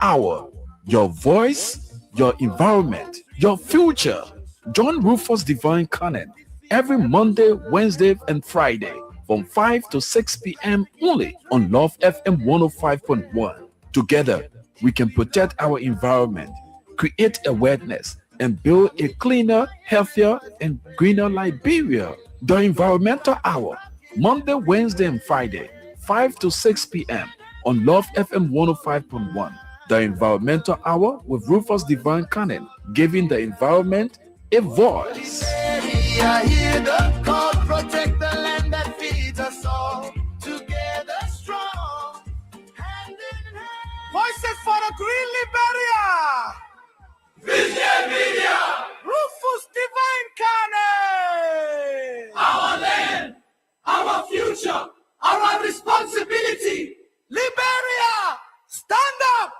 Hour. Your voice, your environment, your future. Join Rufus Divine Canon every Monday, Wednesday, and Friday from 5 to 6 p.m. only on Love FM 105.1. Together, we can protect our environment, create awareness, and build a cleaner, healthier, and greener Liberia. The Environmental Hour, Monday, Wednesday, and Friday, 5 to 6 p.m. on Love FM 105.1. The Environmental Hour with Rufus Divine Cannon, giving the environment a voice. I hear the call, protect the land that feeds us all. Together strong, hand in hand. Voices for the Green Liberia. Vision Media. Rufus Divine Cannon. Our land, our future, our responsibility. Liberia, stand up.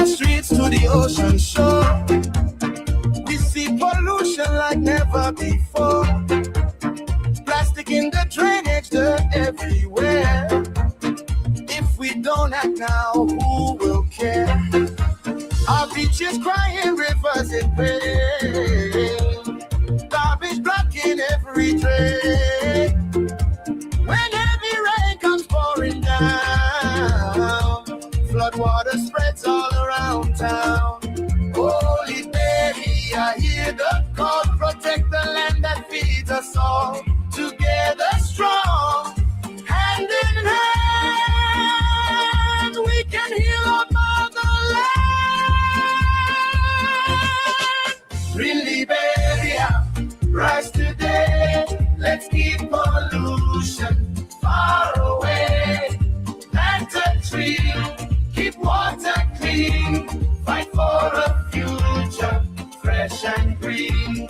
Streets to the ocean shore, we see pollution like never before. Plastic in the drainage, dirt everywhere. If we don't act now, who will care? Our beaches crying, rivers in pain, garbage blocking every drain. When heavy rain comes pouring down, flood water spreads all around town. Holy Mary, I hear the call, protect the land that feeds us all. Together strong, hand in hand, we can heal our motherland. Green Liberia, rise today. Let's keep pollution far away. Plant a tree, keep water clean, fight for a future fresh and green.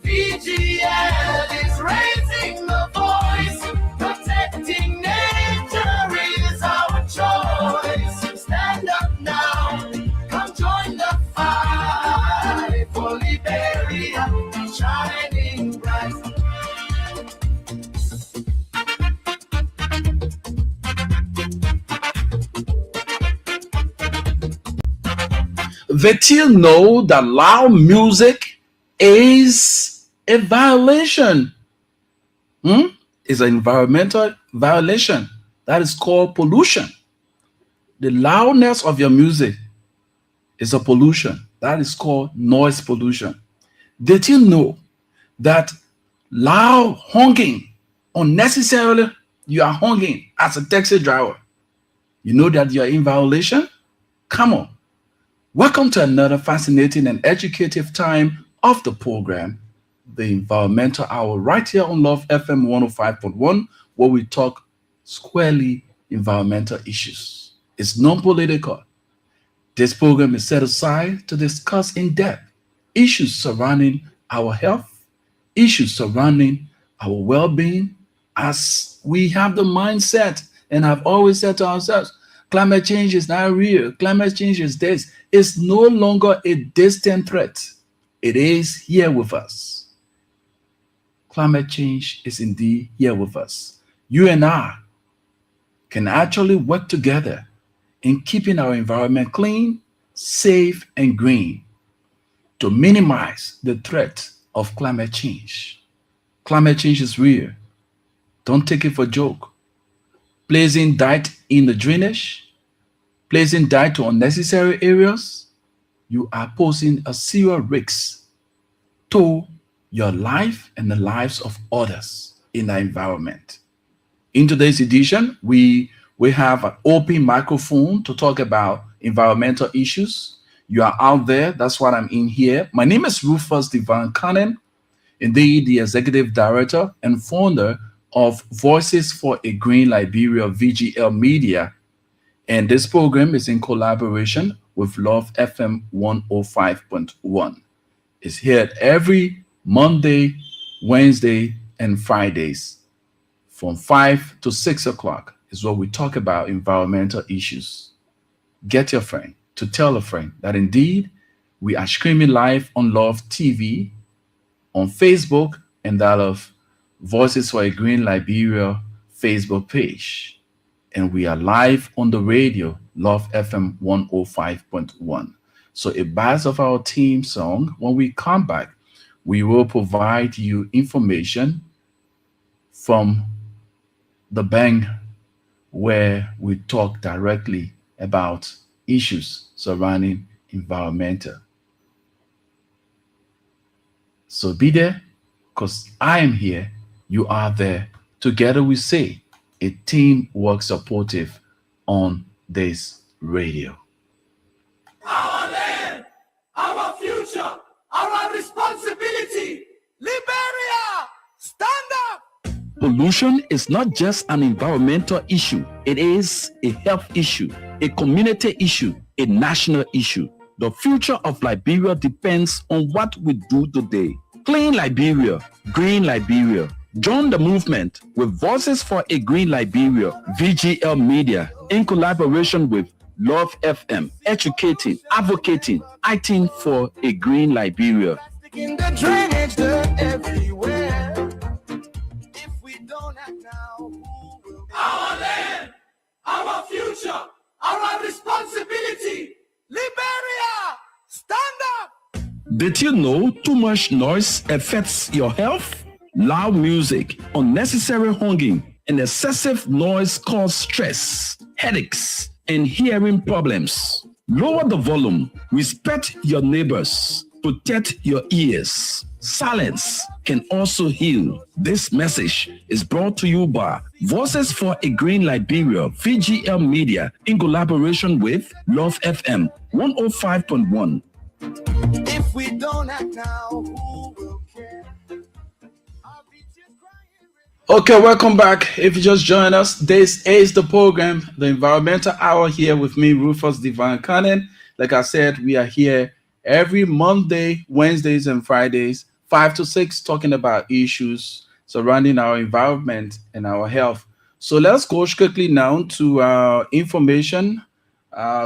VGL is raising the voice, protecting nature is our choice. Stand up now, come join the fight for Liberia, shining bright. They still know that loud music is a violation. It's an environmental violation. That is called pollution. The loudness of your music is a pollution. That is called noise pollution. Did you know that loud honking, unnecessarily, you are honking as a taxi driver? You know that you are in violation? Come on. Welcome to another fascinating and educative time of the program, the Environmental Hour, right here on Love FM 105.1, where we talk squarely environmental issues. It's non-political. This program is set aside to discuss in depth issues surrounding our health, issues surrounding our well-being, as we have the mindset and have always said to ourselves, climate change is not real. Climate change is this. It's no longer a distant threat. It is here with us. Climate change is indeed here with us. You and I can actually work together in keeping our environment clean, safe, and green to minimize the threat of climate change. Climate change is real. Don't take it for a joke. Placing dirt in the drainage, placing dirt to unnecessary areas, you are posing a serious risk to your life and the lives of others in the environment. In today's edition, we have an open microphone to talk about environmental issues. You are out there. That's what I'm in here. My name is Rufus Divine Cannon, indeed the Executive Director and founder of Voices for a Green Liberia, VGL Media. And this program is in collaboration with Love FM 105.1. It's here every Monday, Wednesday, and Fridays from 5 to 6 o'clock. is where we talk about environmental issues. Get your friend to tell a friend that indeed we are streaming live on Love TV, on Facebook, and that of Voices for a Green Liberia Facebook page. And we are live on the radio, Love FM 105.1. So, a buzz of our theme song. When we come back, we will provide you information from the bank where we talk directly about issues surrounding environmental. So be there because I am here, you are there. Together we say a team work supportive on this radio. Our land, our future, our responsibility. Liberia, stand up! Pollution is not just an environmental issue, it is a health issue, a community issue, a national issue. The future of Liberia depends on what we do today. Clean Liberia, Green Liberia. Join the movement with Voices for a Green Liberia, VGL Media, in collaboration with Love FM, educating, advocating, acting for a green Liberia. In the drainage dirt everywhere. If we don't act now, who will? Our land, our future, our responsibility. Liberia, stand up! Did you know too much noise affects your health? Loud music, unnecessary honking, and excessive noise cause stress, headaches, and hearing problems. Lower the volume, respect your neighbors, protect your ears. Silence can also heal. This message is brought to you by Voices for a Green Liberia, VGL Media, in collaboration with Love FM 105.1. If we don't act now, who will care? Our beaches crying. Okay, welcome back. If you just joined us, this is the program, the Environmental Hour, here with me, Rufus Divine Cannon. Like I said, we are here every Monday, Wednesdays, and Fridays, 5 to 6, talking about issues surrounding our environment and our health. So let's go quickly now to information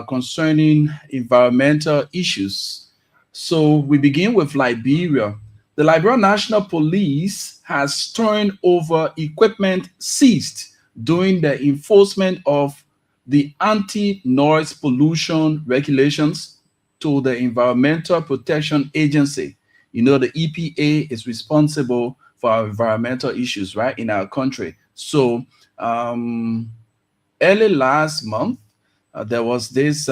concerning environmental issues. So we begin with Liberia. The Liberia National Police has turned over equipment seized during the enforcement of the anti-noise pollution regulations to the Environmental Protection Agency. You know, the EPA is responsible for our environmental issues, right, in our country. So early last month, there was this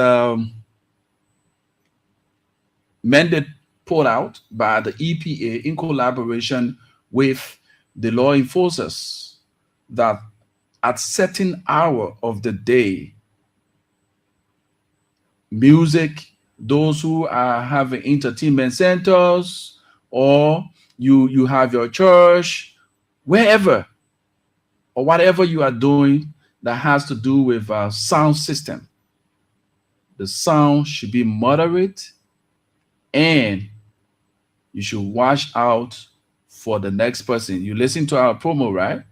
mandate put out by the EPA in collaboration with the law enforcers that at certain hour of the day, music, those who are having entertainment centers, or you have your church, wherever or whatever you are doing that has to do with sound system, the sound should be moderate, and you should watch out for the next person. You listen to our promo, right?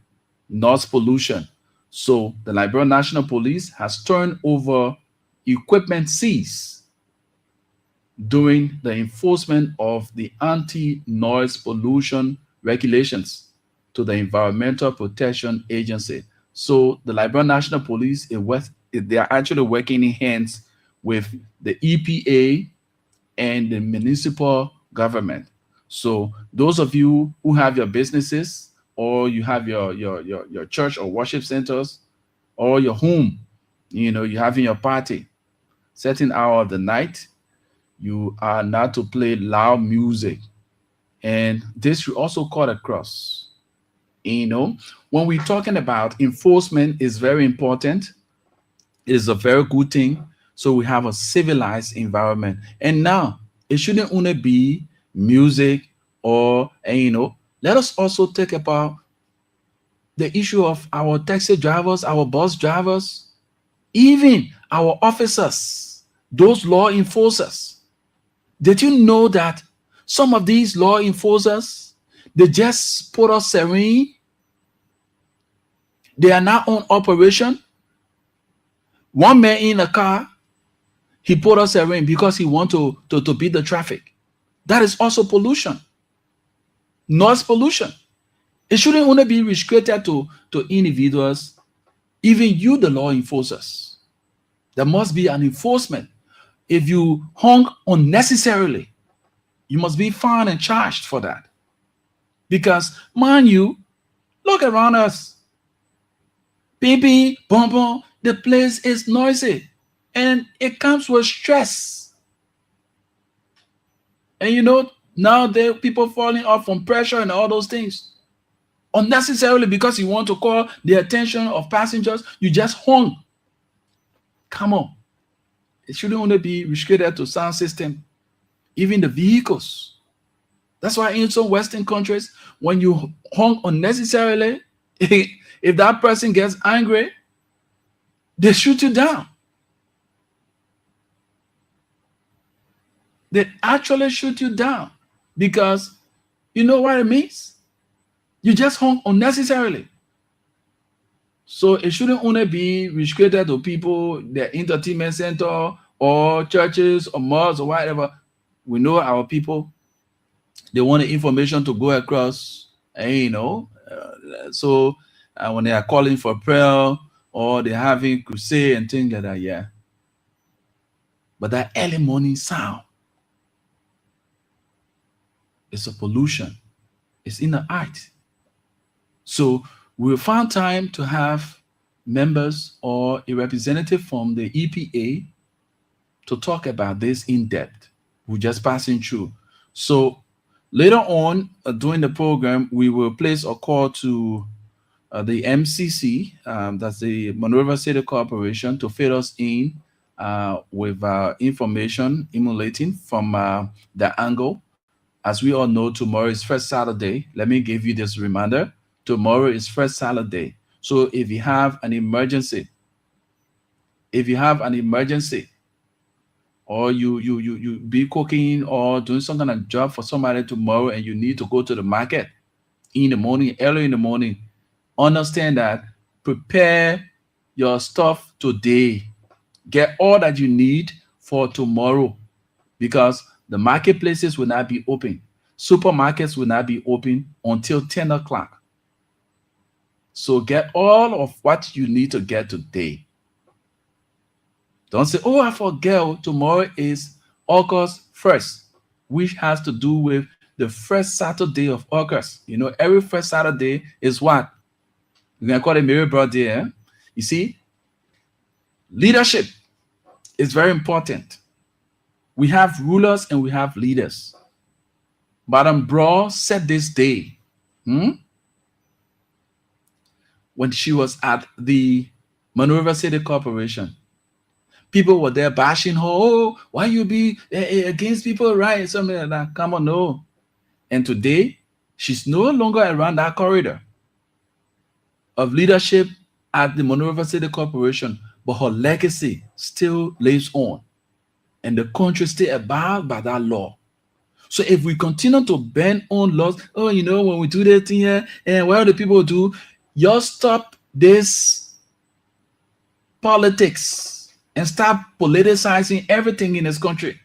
Noise pollution. So the Liberia National Police has turned over equipment seized during the enforcement of the anti-noise pollution regulations to the Environmental Protection Agency. So the Liberia National Police, they are actually working in hands with the EPA and the municipal government. So those of you who have your businesses, or you have your church or worship centers, or your home, you're having your party, certain hour of the night, you are not to play loud music. And this should also cut across. When we're talking about enforcement, is very important. It is a very good thing. So we have a civilized environment. And now it shouldn't only be music or, let us also talk about the issue of our taxi drivers, our bus drivers, even our officers, those law enforcers. Did you know that some of these law enforcers, they just put us serene? They are now on operation. One man in a car, he put us a ring because he want to beat the traffic. That is also pollution. Noise pollution. It shouldn't only be restricted to individuals, even you, the law enforcers. There must be an enforcement. If you honk unnecessarily, you must be fined and charged for that. Because, mind you, look around us. Beep, beep, boom, boom. The place is noisy. And it comes with stress. And you know, now there are people falling off from pressure and all those things. Unnecessarily, because you want to call the attention of passengers, you just honk. Come on. It shouldn't only be restricted to sound system, even the vehicles. That's why in some Western countries, when you honk unnecessarily, if that person gets angry, they shoot you down. They actually shoot you down because you know what it means? You just honk unnecessarily. So it shouldn't only be restricted to people, the entertainment center or churches or malls or whatever. We know our people, they want the information to go across, and you know, so when they are calling for prayer or they're having crusade and things like that, yeah. But that early morning sound, it's a pollution. It's in the act. So we found time to have members or a representative from the EPA to talk about this in depth. We're just passing through. So later on during the program, we will place a call to the MCC, that's the Monrovia City Corporation, to fill us in with information emulating from the angle. As we all know, tomorrow is first Saturday. Let me give you this reminder. Tomorrow is first Saturday. So if you have an emergency, or you be cooking or doing some kind of job for somebody tomorrow and you need to go to the market in the morning, early in the morning, understand that prepare your stuff today. Get all that you need for tomorrow, because the marketplaces will not be open. Supermarkets will not be open until 10 o'clock. So get all of what you need to get today. Don't say, oh, I forget, tomorrow is August 1st, which has to do with the first Saturday of August. You know, every first Saturday is what? We're going to call it Mary Birthday. Eh? You see, leadership is very important. We have rulers and we have leaders. Madam Braw said this day, when she was at the Monrovia City Corporation, people were there bashing her. Oh, why you be against people, right? Something like that. Come on, no. And today, she's no longer around that corridor of leadership at the Monrovia City Corporation, but her legacy still lives on. And the country still abide by that law. So if we continue to bend on laws, oh, you know, when we do that thing here, and what the people do, you stop this politics and start politicizing everything in this country.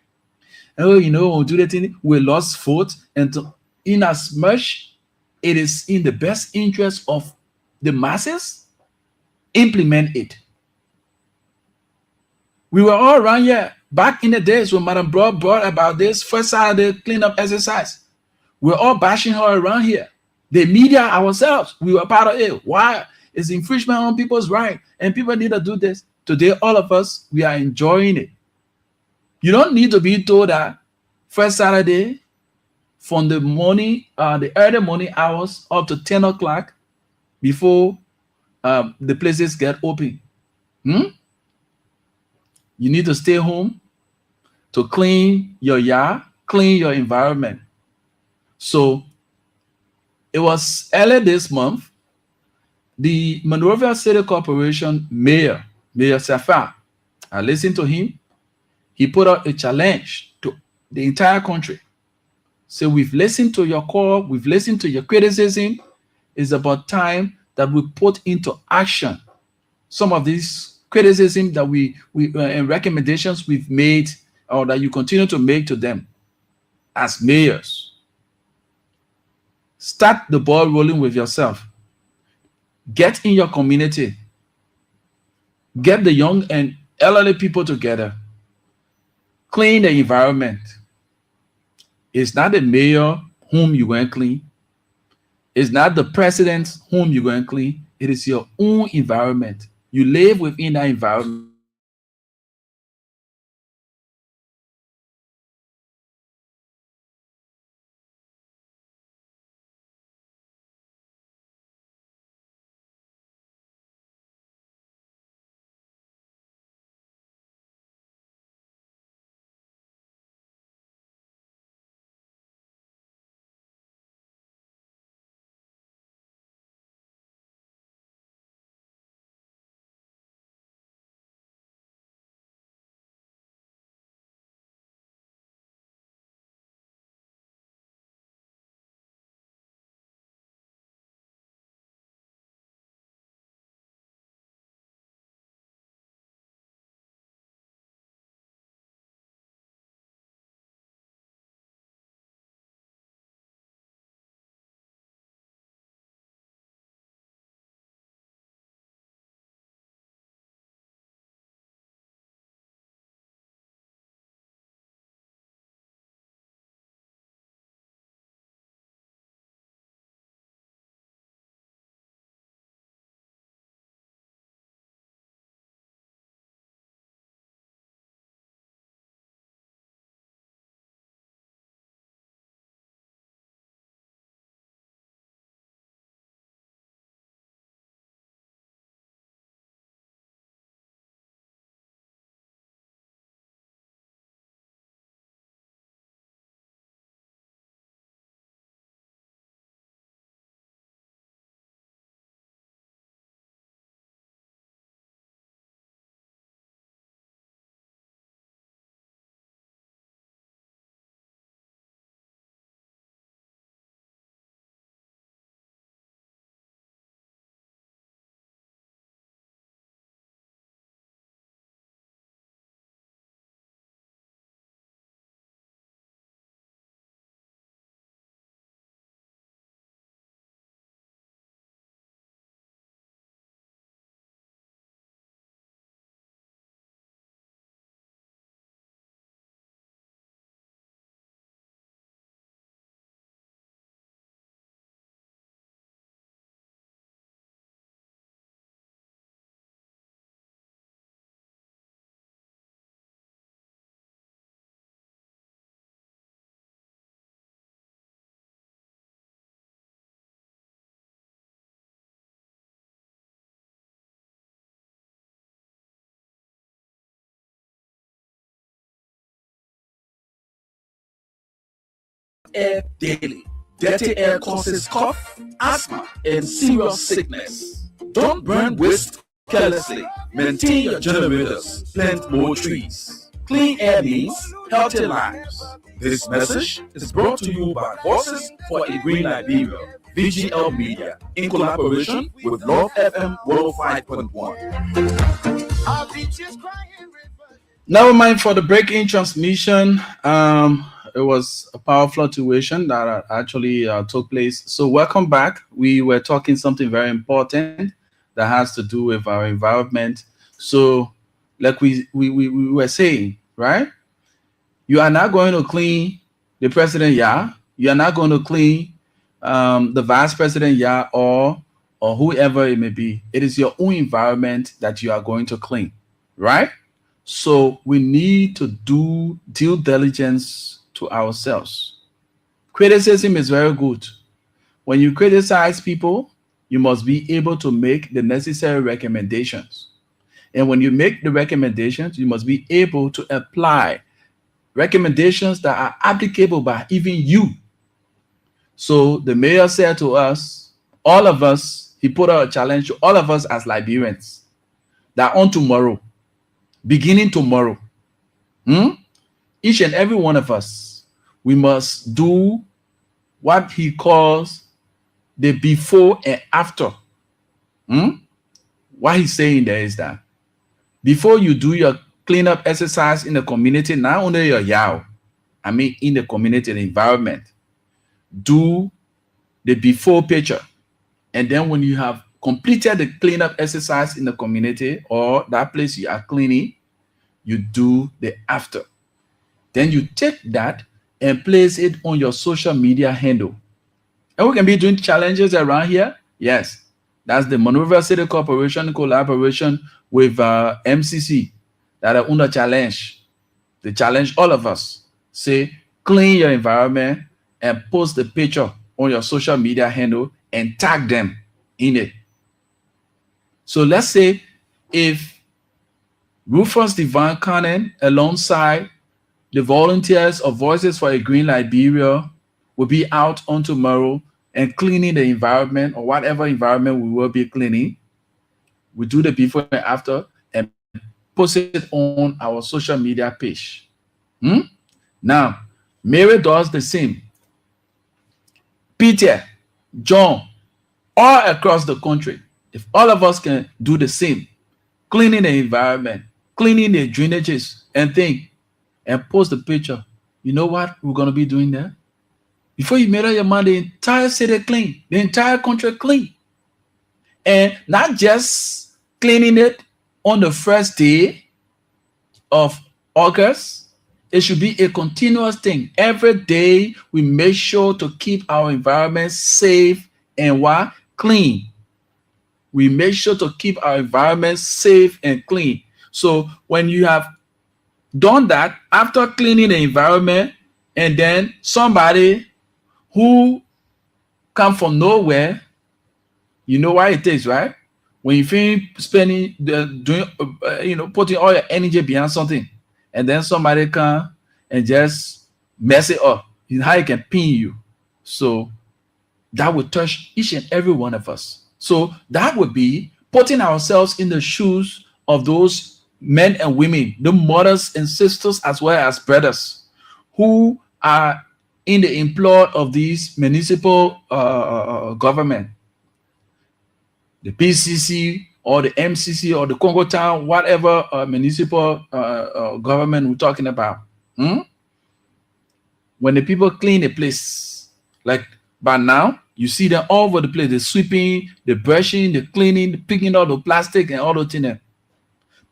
Oh, you know, when we do that thing, we lost vote. And in as much it is in the best interest of the masses, implement it. We were all around here back in the days when Madam Broad brought about this first Saturday cleanup exercise. We're all bashing her around here. The media ourselves, we were part of it. Why? It's infringement on people's right, and people need to do this. Today, all of us, we are enjoying it. You don't need to be told that first Saturday from the morning, the early morning hours up to 10 o'clock before the places get open. You need to stay home to clean your yard, clean your environment. So it was early this month, the Monrovia City Corporation Mayor Safar, I listened to him. He put out a challenge to the entire country. So we've listened to your call, we've listened to your criticism. It's about time that we put into action some of these criticism that we and recommendations we've made or that you continue to make to them as mayors. Start the ball rolling with yourself. Get in your community. Get the young and elderly people together. Clean the environment. It's not the mayor whom you going to clean. It's not the president whom you going to clean. It is your own environment. You live within that environment. Air daily. Dirty air causes cough, asthma, and serious sickness. Don't burn waste carelessly. Maintain your generators. Plant more trees. Clean air means healthy lives. This message is brought to you by Voices for a Green Liberia, VGL Media, in collaboration with Love FM 105.1. Our beaches crying rivers. Never mind for the break-in transmission. It was a power fluctuation that actually took place. So welcome back. We were talking something very important that has to do with our environment. So, like we were saying, right? You are not going to clean the president, yeah. You are not going to clean the vice president, yeah, or whoever it may be. It is your own environment that you are going to clean, right? So we need to do due diligence to ourselves. Criticism is very good. When you criticize people, you must be able to make the necessary recommendations. And when you make the recommendations, you must be able to apply recommendations that are applicable by even you. So the mayor said to us, all of us, he put out a challenge to all of us as Liberians that on tomorrow, beginning tomorrow, each and every one of us, we must do what he calls the before and after. What he's saying there is that Before you do your cleanup exercise in the community, not only your yao, I mean in the community, the environment, do the before picture. And then when you have completed the cleanup exercise in the community or that place you are cleaning, you do the after. Then you take that and place it on your social media handle. And we can be doing challenges around here. Yes, that's the Monrovia City Corporation collaboration with MCC that are under challenge. They challenge all of us. Say, clean your environment and post the picture on your social media handle and tag them in it. So let's say if Rufus Divine Cannon, alongside the volunteers of Voices for a Green Liberia, will be out on tomorrow and cleaning the environment or whatever environment we will be cleaning. We do the before and after and post it on our social media page. Now, Mary does the same. Peter, John, all across the country. If all of us can do the same, cleaning the environment, cleaning the drainages and things, and post the picture, you know what we're going to be doing there? Before you made up your mind, the entire city clean, the entire country clean. And not just cleaning it on the first day of August. It should be a continuous thing. Every day we make sure to keep our environment safe and what? Clean. We make sure to keep our environment safe and clean. So when you have done that, after cleaning the environment, and then somebody who come from nowhere, you know why it is, right? When you finish spending putting all your energy behind something, and then somebody come and just mess it up, how it can pin you. So that would touch each and every one of us. So that would be putting ourselves in the shoes of those men and women, the mothers and sisters as well as brothers who are in the employ of these municipal government, the PCC or the MCC or the Congo Town, whatever municipal government we're talking about. When the people clean a place, like by now, you see them all over the place, the sweeping, the brushing, the cleaning, the picking up the plastic and all those things.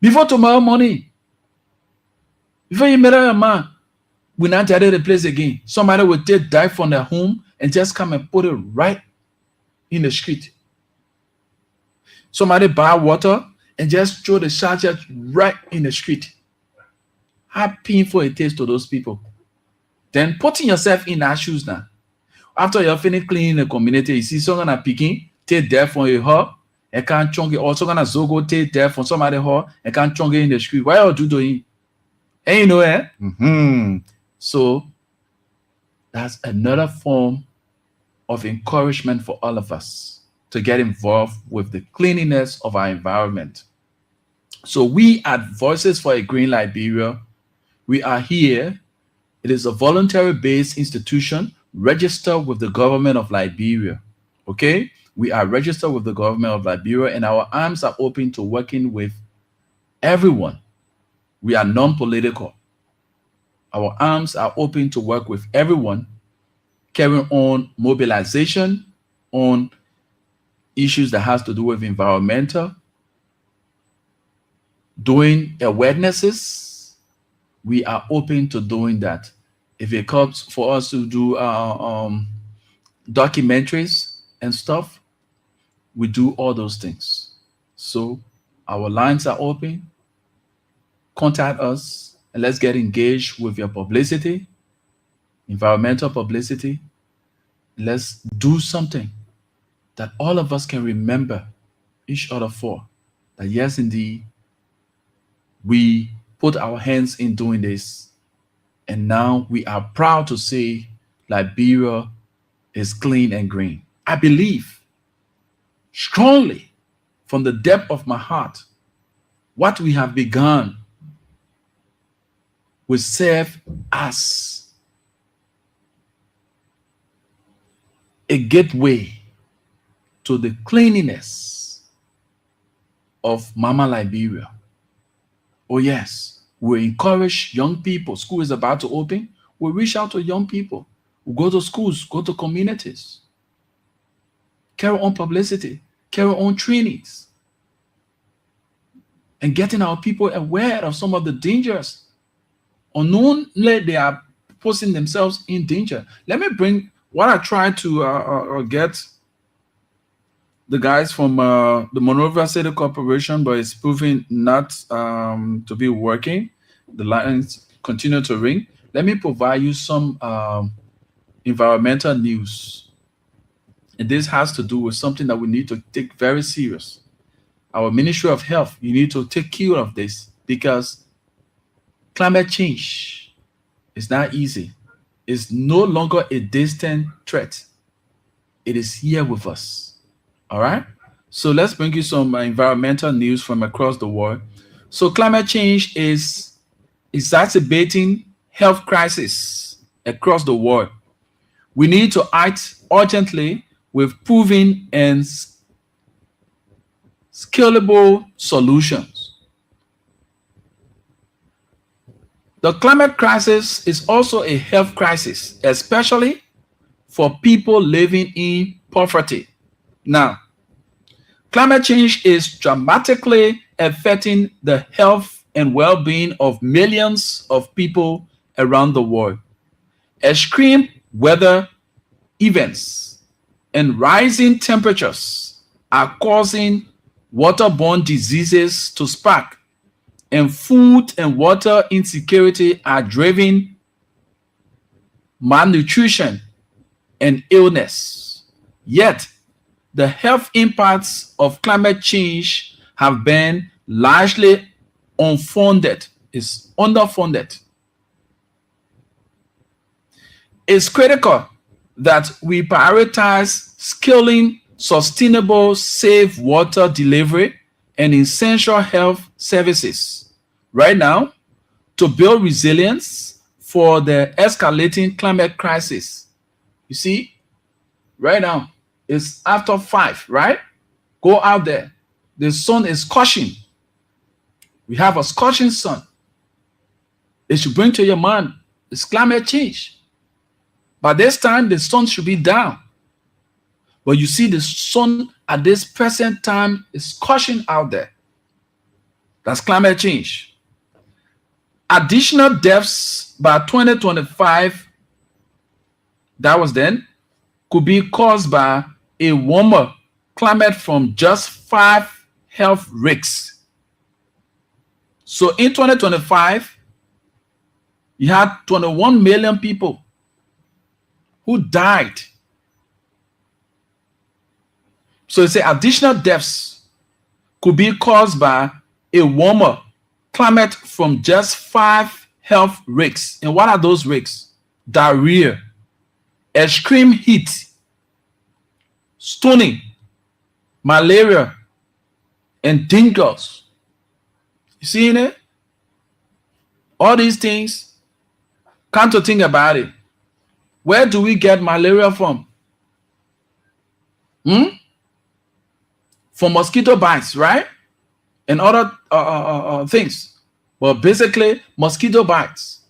Before tomorrow morning, before you marry a man, we not tidy the place again. Somebody will take dive from their home and just come and put it right in the street. Somebody buy water and just throw the charger right in the street. How painful it is to those people. Then putting yourself in our shoes now. After you're finished cleaning the community, you see someone picking, take dive from a hut and can't chunk it. Or someone zogo take dive from somebody hut and can't chunk it in the street. Why are you doing? And you know, So that's another form of encouragement for all of us to get involved with the cleanliness of our environment. So we at Voices for a Green Liberia, we are here. It is a voluntary-based institution registered with the government of Liberia. Okay? We are registered with the government of Liberia, and our arms are open to working with everyone. We are non-political. Our arms are open to work with everyone, carrying on mobilization on issues that has to do with environmental, doing awarenesses. We are open to doing that. If it comes for us to do documentaries and stuff, we do all those things. So our lines are open. Contact us and let's get engaged with your publicity, environmental publicity. Let's do something that all of us can remember each other for. That yes, indeed, we put our hands in doing this. And now we are proud to say Liberia is clean and green. I believe strongly from the depth of my heart, what we have begun will serve as a gateway to the cleanliness of Mama Liberia. Oh, yes. We encourage young people. School is about to open. We reach out to young people. We go to schools, go to communities, carry on publicity, carry on trainings, and getting our people aware of some of the dangers. Unknowingly, they are posting themselves in danger. Let me bring what I tried to get the guys from the Monrovia City Corporation, but it's proving not to be working. The lines continue to ring. Let me provide you some environmental news. And this has to do with something that we need to take very serious. Our Ministry of Health, you need to take care of this because climate change is not easy. It's no longer a distant threat. It is here with us. All right. So let's bring you some environmental news from across the world. So climate change is exacerbating health crisis across the world. We need to act urgently with proven and scalable solutions. The climate crisis is also a health crisis, especially for people living in poverty. Now, climate change is dramatically affecting the health and well-being of millions of people around the world. Extreme weather events and rising temperatures are causing waterborne diseases to spark, and food and water insecurity are driving malnutrition and illness. Yet, the health impacts of climate change have been largely unfunded, is underfunded. It's critical that we prioritize scaling sustainable, safe water delivery and essential health services right now to build resilience for the escalating climate crisis. You see, right now, it's after 5, right? Go out there. The sun is scorching. We have a scorching sun. It should bring to your mind it's climate change. By this time, the sun should be down. But you see, the sun at this present time is scorching out there. That's climate change. Additional deaths by 2025, that was then, could be caused by a warmer climate from just 5 health risks. So in 2025, you had 21 million people who died. So it's additional deaths could be caused by a warmer climate from just 5 health risks. And what are those risks? Diarrhea, extreme heat, stoning, malaria, and tingles. You seeing it? All these things, come to think about it. Where do we get malaria from? From mosquito bites, right? And other things. But basically, mosquito bites.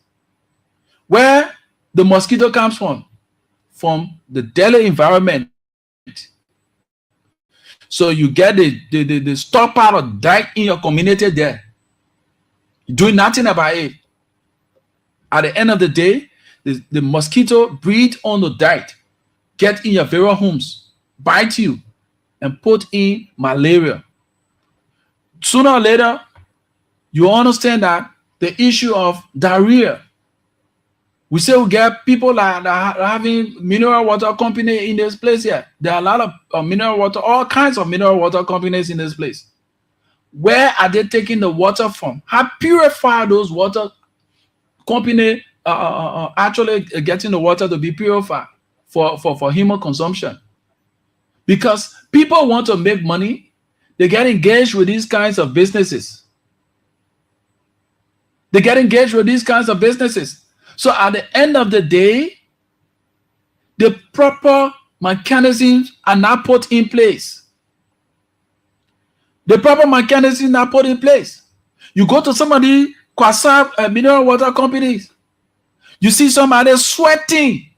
Where the mosquito comes from the daily environment. So you get the stockpile of dirt in your community there. You do nothing about it. At the end of the day, the mosquito breed on the dirt, get in your very homes, bite you, and put in malaria. Sooner or later, you understand that the issue of diarrhea. We say we get people that are having mineral water company in this place here. There are a lot of mineral water, all kinds of mineral water companies in this place. Where are they taking the water from? How purify those water company actually getting the water to be purified for human consumption? Because people want to make money, they get engaged with these kinds of businesses. They get engaged with these kinds of businesses. So at the end of the day, the proper mechanisms are not put in place. The proper mechanisms are put in place. You go to somebody, Kwasap mineral water companies. You see somebody sweating.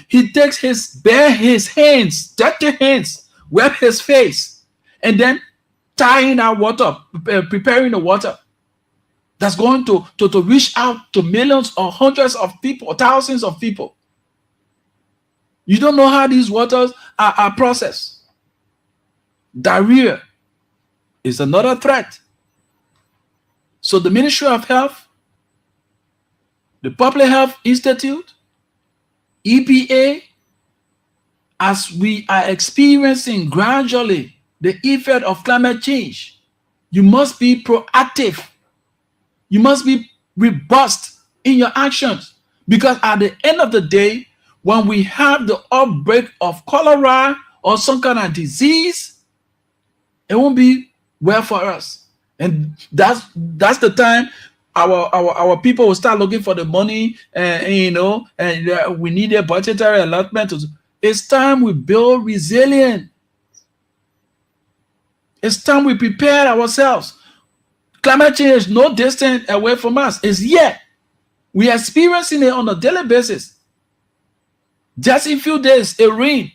He takes his hands, dirty hands, wipe his face, and then tying that water, preparing the water that's going to reach out to millions or hundreds of people, thousands of people. You don't know how these waters are processed. Diarrhea is another threat. So the Ministry of Health, the Public Health Institute, EPA, as we are experiencing gradually the effect of climate change, you must be proactive. You must be robust in your actions, because at the end of the day, when we have the outbreak of cholera or some kind of disease, it won't be well for us. And that's the time our people will start looking for the money, and we need a budgetary allotment. It's time we build resilience. It's time we prepare ourselves. Climate change is no distant away from us. It's here. We are experiencing it on a daily basis. Just in a few days, it rained.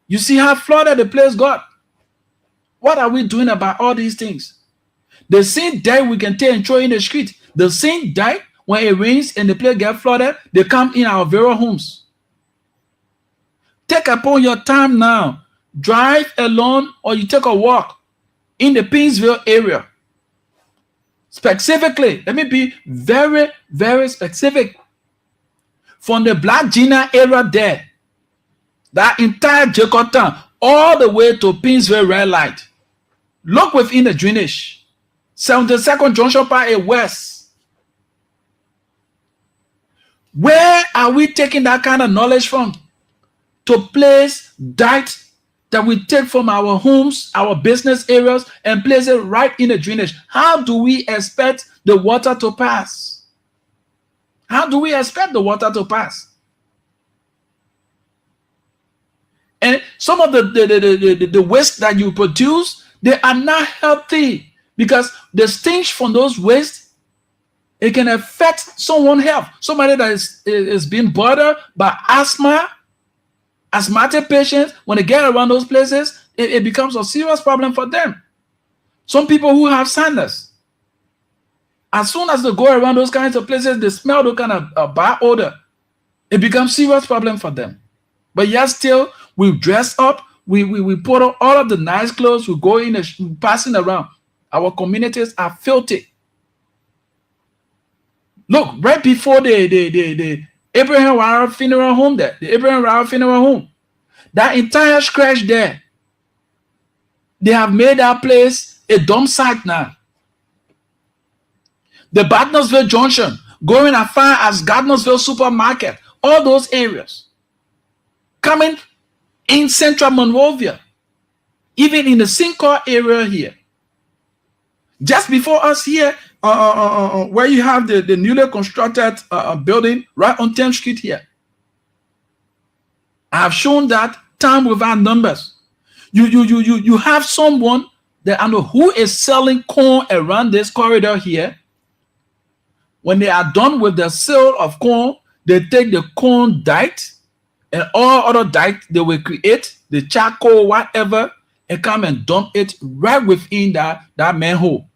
You see how flooded the place got. What are we doing about all these things? The same dirt we can take and throw in the street. The same dirt, when it rains and the place gets flooded, they come in our very homes. Take upon your time now. Drive alone or you take a walk in the Pinsville area. Specifically, let me be very, very specific. From the Black Gina area there, that entire Jacob all the way to Pinsville Red Light. Look within the drainage. 72nd Junction Park West. Where are we taking that kind of knowledge from? To place dirt that we take from our homes, our business areas, and place it right in the drainage. How do we expect the water to pass? How do we expect the water to pass? And some of the waste that you produce, they are not healthy, because the stench from those wastes, it can affect someone's health. Somebody that is being bothered by asthmatic patients, when they get around those places, it becomes a serious problem for them. Some people who have sinus, as soon as they go around those kinds of places, they smell those kind of bad odor. It becomes serious problem for them. But yet still, we dress up, we put on all of the nice clothes, we go in and passing around. Our communities are filthy. Look, right before the Abraham Rao Funeral Home there, the Abraham Rao Funeral Home, that entire stretch there, they have made that place a dump site now. The Gardnersville Junction, going as far as Gardnersville Supermarket, all those areas, coming in central Monrovia, even in the Sinclair area here. Just before us here, where you have the newly constructed building right on 10th Street here. I have shown that time without numbers. You have someone that I know who is selling corn around this corridor here. When they are done with the sale of corn, they take the corn dirt and all other dirt they will create, the charcoal, whatever, and come and dump it right within that manhole.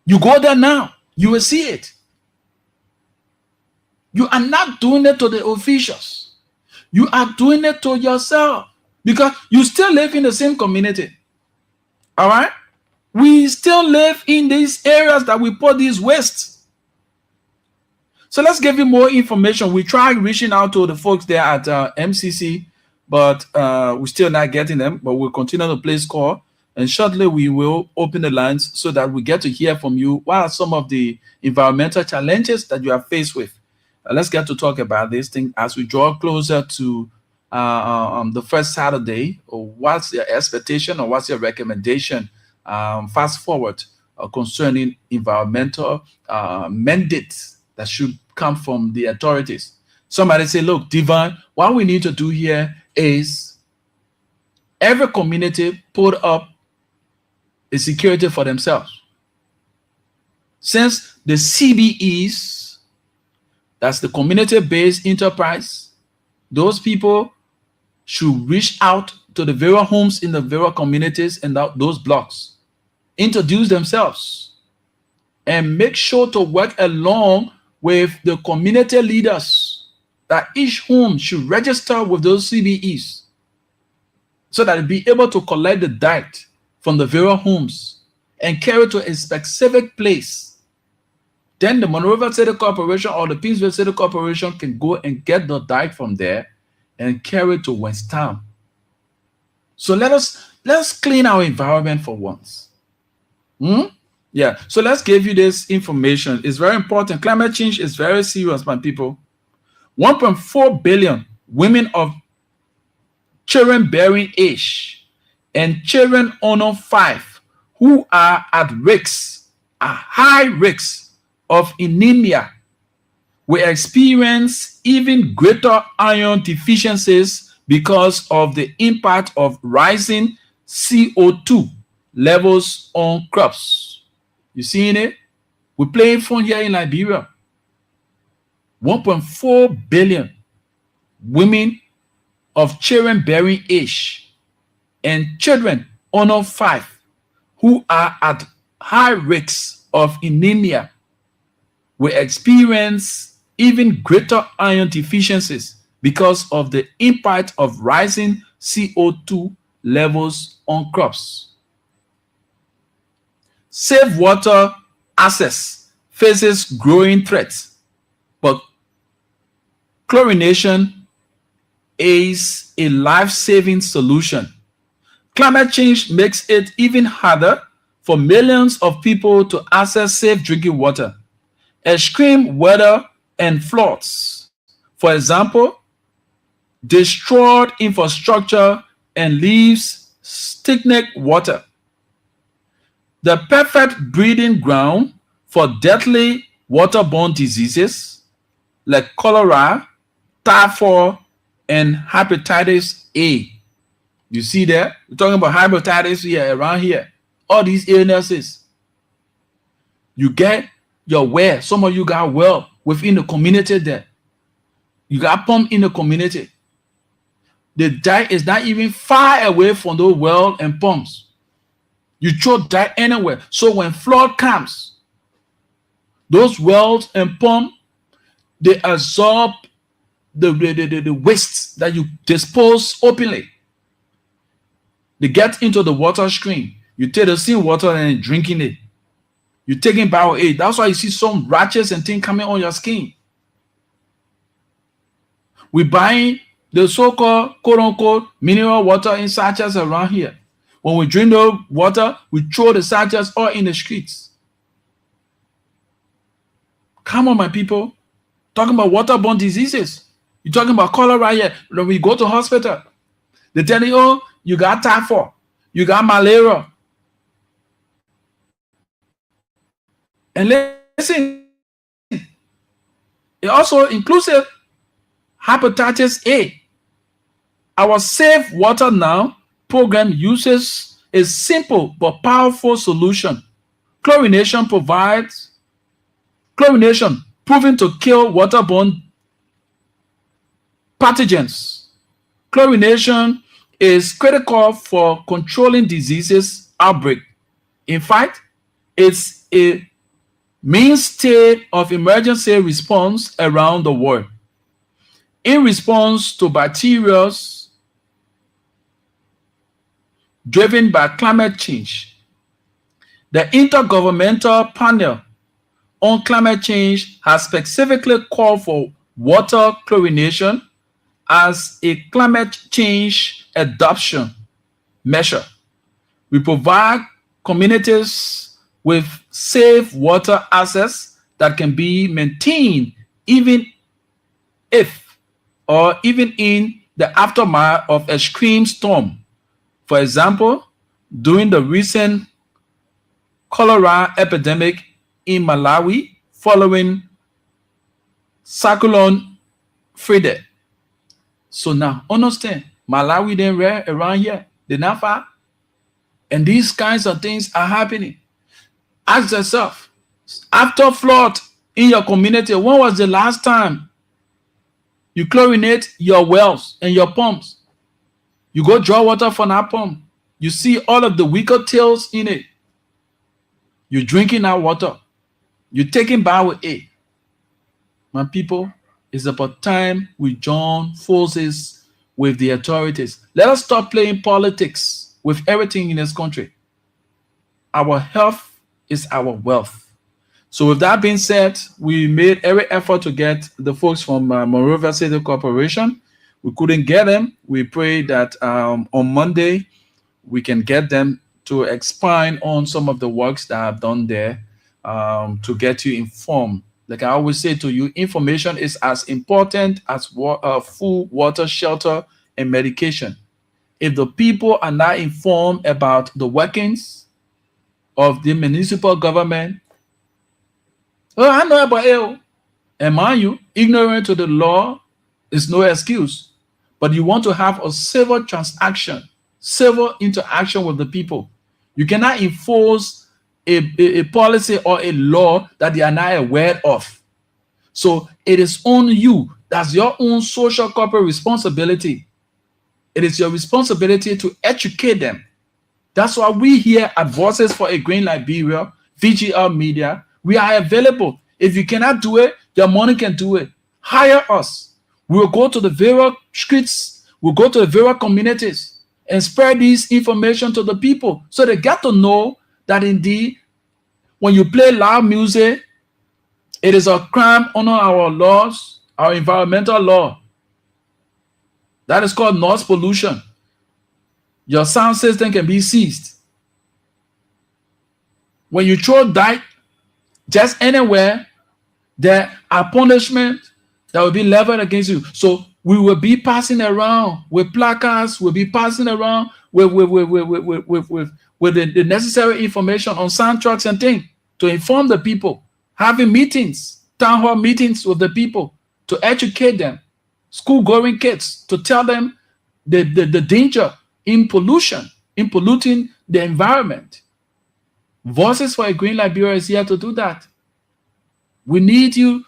You go there now, you will see it. You are not doing it to the officials. You are doing it to yourself, because you still live in the same community. All right? We still live in these areas that we put these wastes. So let's give you more information. We tried reaching out to the folks there at MCC, but we're still not getting them. But we'll continue to place call, and shortly we will open the lines so that we get to hear from you. What are some of the environmental challenges that you are faced with? Let's get to talk about this thing as we draw closer to the first Saturday. What's your expectation or what's your recommendation? Fast forward concerning environmental mandates that should come from the authorities. Somebody say, look, Divine, what we need to do here is every community put up a security for themselves. Since the CBEs, that's the community-based enterprise, those people should reach out to the various homes in the various communities and those blocks, introduce themselves, and make sure to work along with the community leaders, that each home should register with those CBEs so that they'll be able to collect the dirt from the various homes and carry it to a specific place. Then the Monroe River City Corporation or the Pittsburgh City Corporation can go and get the dirt from there and carry it to West Town. So let's clean our environment for once. Yeah, so let's give you this information. It's very important. Climate change is very serious, my people. 1.4 billion women of children-bearing age and children under 5 who are at risk, a high risk of anemia, will experience even greater iron deficiencies because of the impact of rising CO2 levels on crops. You seeing it? We're playing phone here in Liberia. 1.4 billion women of children-bearing age and children under 5 who are at high risk of anemia will experience even greater iron deficiencies because of the impact of rising CO2 levels on crops. Safe water access faces growing threats, but chlorination is a life-saving solution. Climate change makes it even harder for millions of people to access safe drinking water. Extreme weather and floods, for example, destroyed infrastructure and leaves stagnant water. The perfect breeding ground for deadly waterborne diseases like cholera, typhoid, and hepatitis A. You see there? We're talking about hepatitis here, around here. All these illnesses. You get your well. Some of you got well within the community there. You got pump in the community. The dirt is not even far away from those wells and pumps. You throw dirt anywhere. So when flood comes, those wells and pumps, they absorb the waste that you dispose openly. They get into the water stream. You take the same water and drinking it. You're taking BioAid. That's why you see some rashes and things coming on your skin. We're buying the so-called quote-unquote mineral water in sachets around here. When we drink the water, we throw the sachets all in the streets. Come on, my people. Talking about waterborne diseases. You're talking about cholera here. When we go to hospital, they tell you, oh, you got typhoid, you got malaria. And listen, it also includes hepatitis A. Our Safe Water Now program uses a simple but powerful solution. Chlorination proven to kill waterborne pathogens. Chlorination is critical for controlling diseases outbreak. In fact, it's a mainstay of emergency response around the world. In response to bacteria driven by climate change, the Intergovernmental Panel on Climate Change has specifically called for water chlorination as a climate change adoption measure. We provide communities with safe water access that can be maintained even in the aftermath of extreme storm. For example, during the recent cholera epidemic in Malawi following Cyclone Freddy. So now, understand, Malawi then rare around here, they're not far. And these kinds of things are happening. Ask yourself, After flood in your community, when was the last time you chlorinate your wells and your pumps? You go draw water from that pump. You see all of the wicked tails in it. You're drinking that water. You're taking bath with it. My people, it's about time we join forces with the authorities. Let us stop playing politics with everything in this country. Our health is our wealth. So with that being said, we made every effort to get the folks from Monrovia City Corporation. We couldn't get them. We pray that on Monday we can get them to expand on some of the works that I've done there to get you informed. Like I always say to you, information is as important as food, water, shelter, and medication. If the people are not informed about the workings of the municipal government, well, I know about it. And mind you, ignorant to the law is no excuse. But you want to have a civil transaction, civil interaction with the people. You cannot enforce a policy or a law that they are not aware of. So it is on you. That's your own social corporate responsibility. It is your responsibility to educate them. That's why we here at Voices for a Green Liberia, VGL Media, we are available. If you cannot do it, your money can do it. Hire us. We will go to the various streets, we'll go to the various communities and spread this information to the people so they get to know that indeed, when you play loud music, it is a crime under our laws, our environmental law. That is called noise pollution. Your sound system can be seized. When you throw dirt just anywhere, there are punishments that will be leveled against you. So we will be passing around with placards, we'll be passing around with the necessary information on soundtracks and things to inform the people, having meetings, town hall meetings with the people to educate them, school-going kids to tell them the danger in pollution, in polluting the environment. Voices for a Green Liberia is here to do that. We need you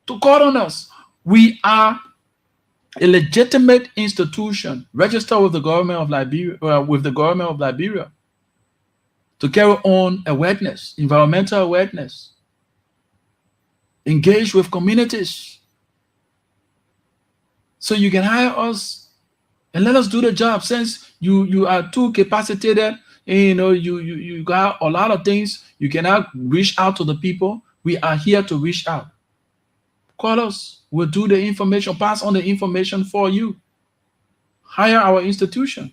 to call on us. We are a legitimate institution registered with the government of Liberia, to carry on awareness, environmental awareness, engage with communities. So you can hire us and let us do the job. Since you are too capacitated, and, you got a lot of things, you cannot reach out to the people. We are here to reach out. Call us. We'll do the information, pass on the information for you. Hire our institution.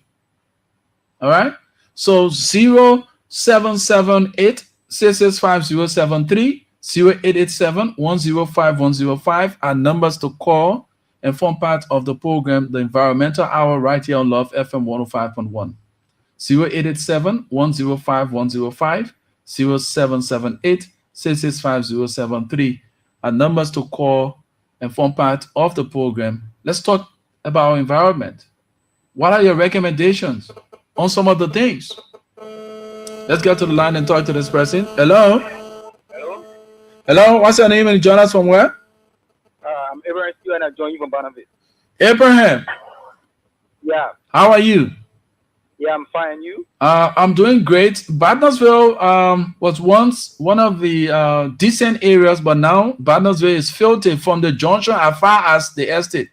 All right? So 0778 665073, 0887 105 105 are numbers to call and form part of the program, the Environmental Hour, right here on Love FM 105.1. 0887 105 105, 0778 665073 are numbers to call and form part of the program. Let's talk about our environment. What are your recommendations on some of the things? Let's get to the line and talk to this person. Hello? Hello, what's your name and join us from where? I'm Abraham and I join you from Barnabas. Abraham. Yeah. How are you? Yeah, I'm fine. You? I'm doing great. Barnasville was once one of the decent areas, but now Barnasville is filtered from the junction as far as the estate.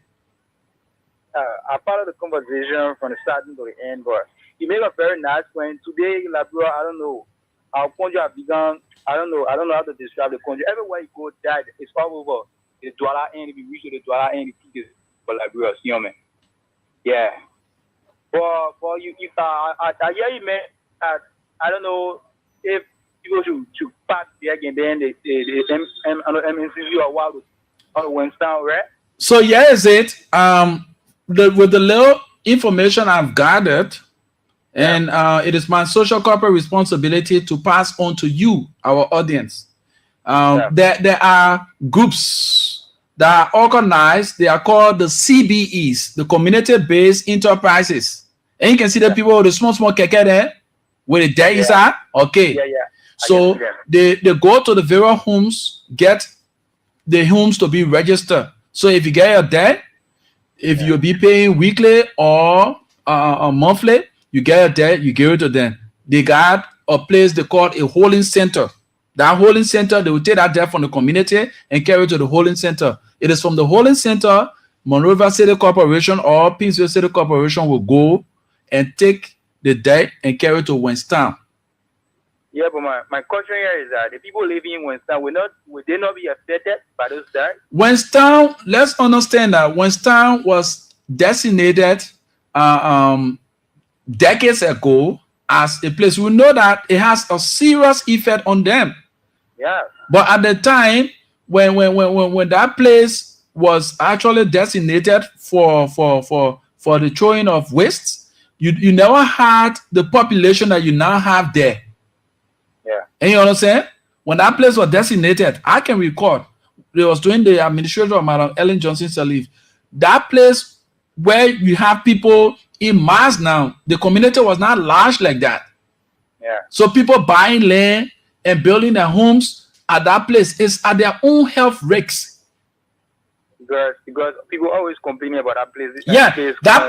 I followed the conversation from the starting to the end, but you make a very nice point. Today in Liberia, I don't know. Our country has begun. I don't know how to describe the country. Everywhere you go, that it's all over. The Douala end, if you reach to the Douala end, the peak is for Liberia. You know, man. Yeah. For you, if I hear you, man, I don't know if people should pass there again, then the MNCC or what went down, right? So here is it. With the little information I've gathered, and it is my social corporate responsibility to pass on to you, our audience. There are groups that are organized. They are called the CBEs, the community-based enterprises. And you can see the people with the small keke there, with the there inside. Okay. Yeah. So they go to the various homes, get the homes to be registered. So if you get your debt, if you'll be paying weekly or monthly, you get your debt, you give it to them. They got a place they call a holding center. That holding center, they will take that debt from the community and carry it to the holding center. It is from the holding center, Monrovia City Corporation or Pittsville City Corporation will go and take the debt and carry it to Winston. Yeah, but my question here is that the people living in Winston would they not be affected by those debt? Winston, let's understand that Winston was designated decades ago as a place. We know that it has a serious effect on them. Yeah. But at the time when that place was actually designated for the throwing of waste, you never had the population that you now have there. Yeah. And you understand? When that place was designated, I can record, it was during the administration of Madam Ellen Johnson Sirleaf. That place where you have people in mass now, the community was not large like that. Yeah. So people buying land and building their homes at that place is at their own health risks. Because people always complaining about that place. That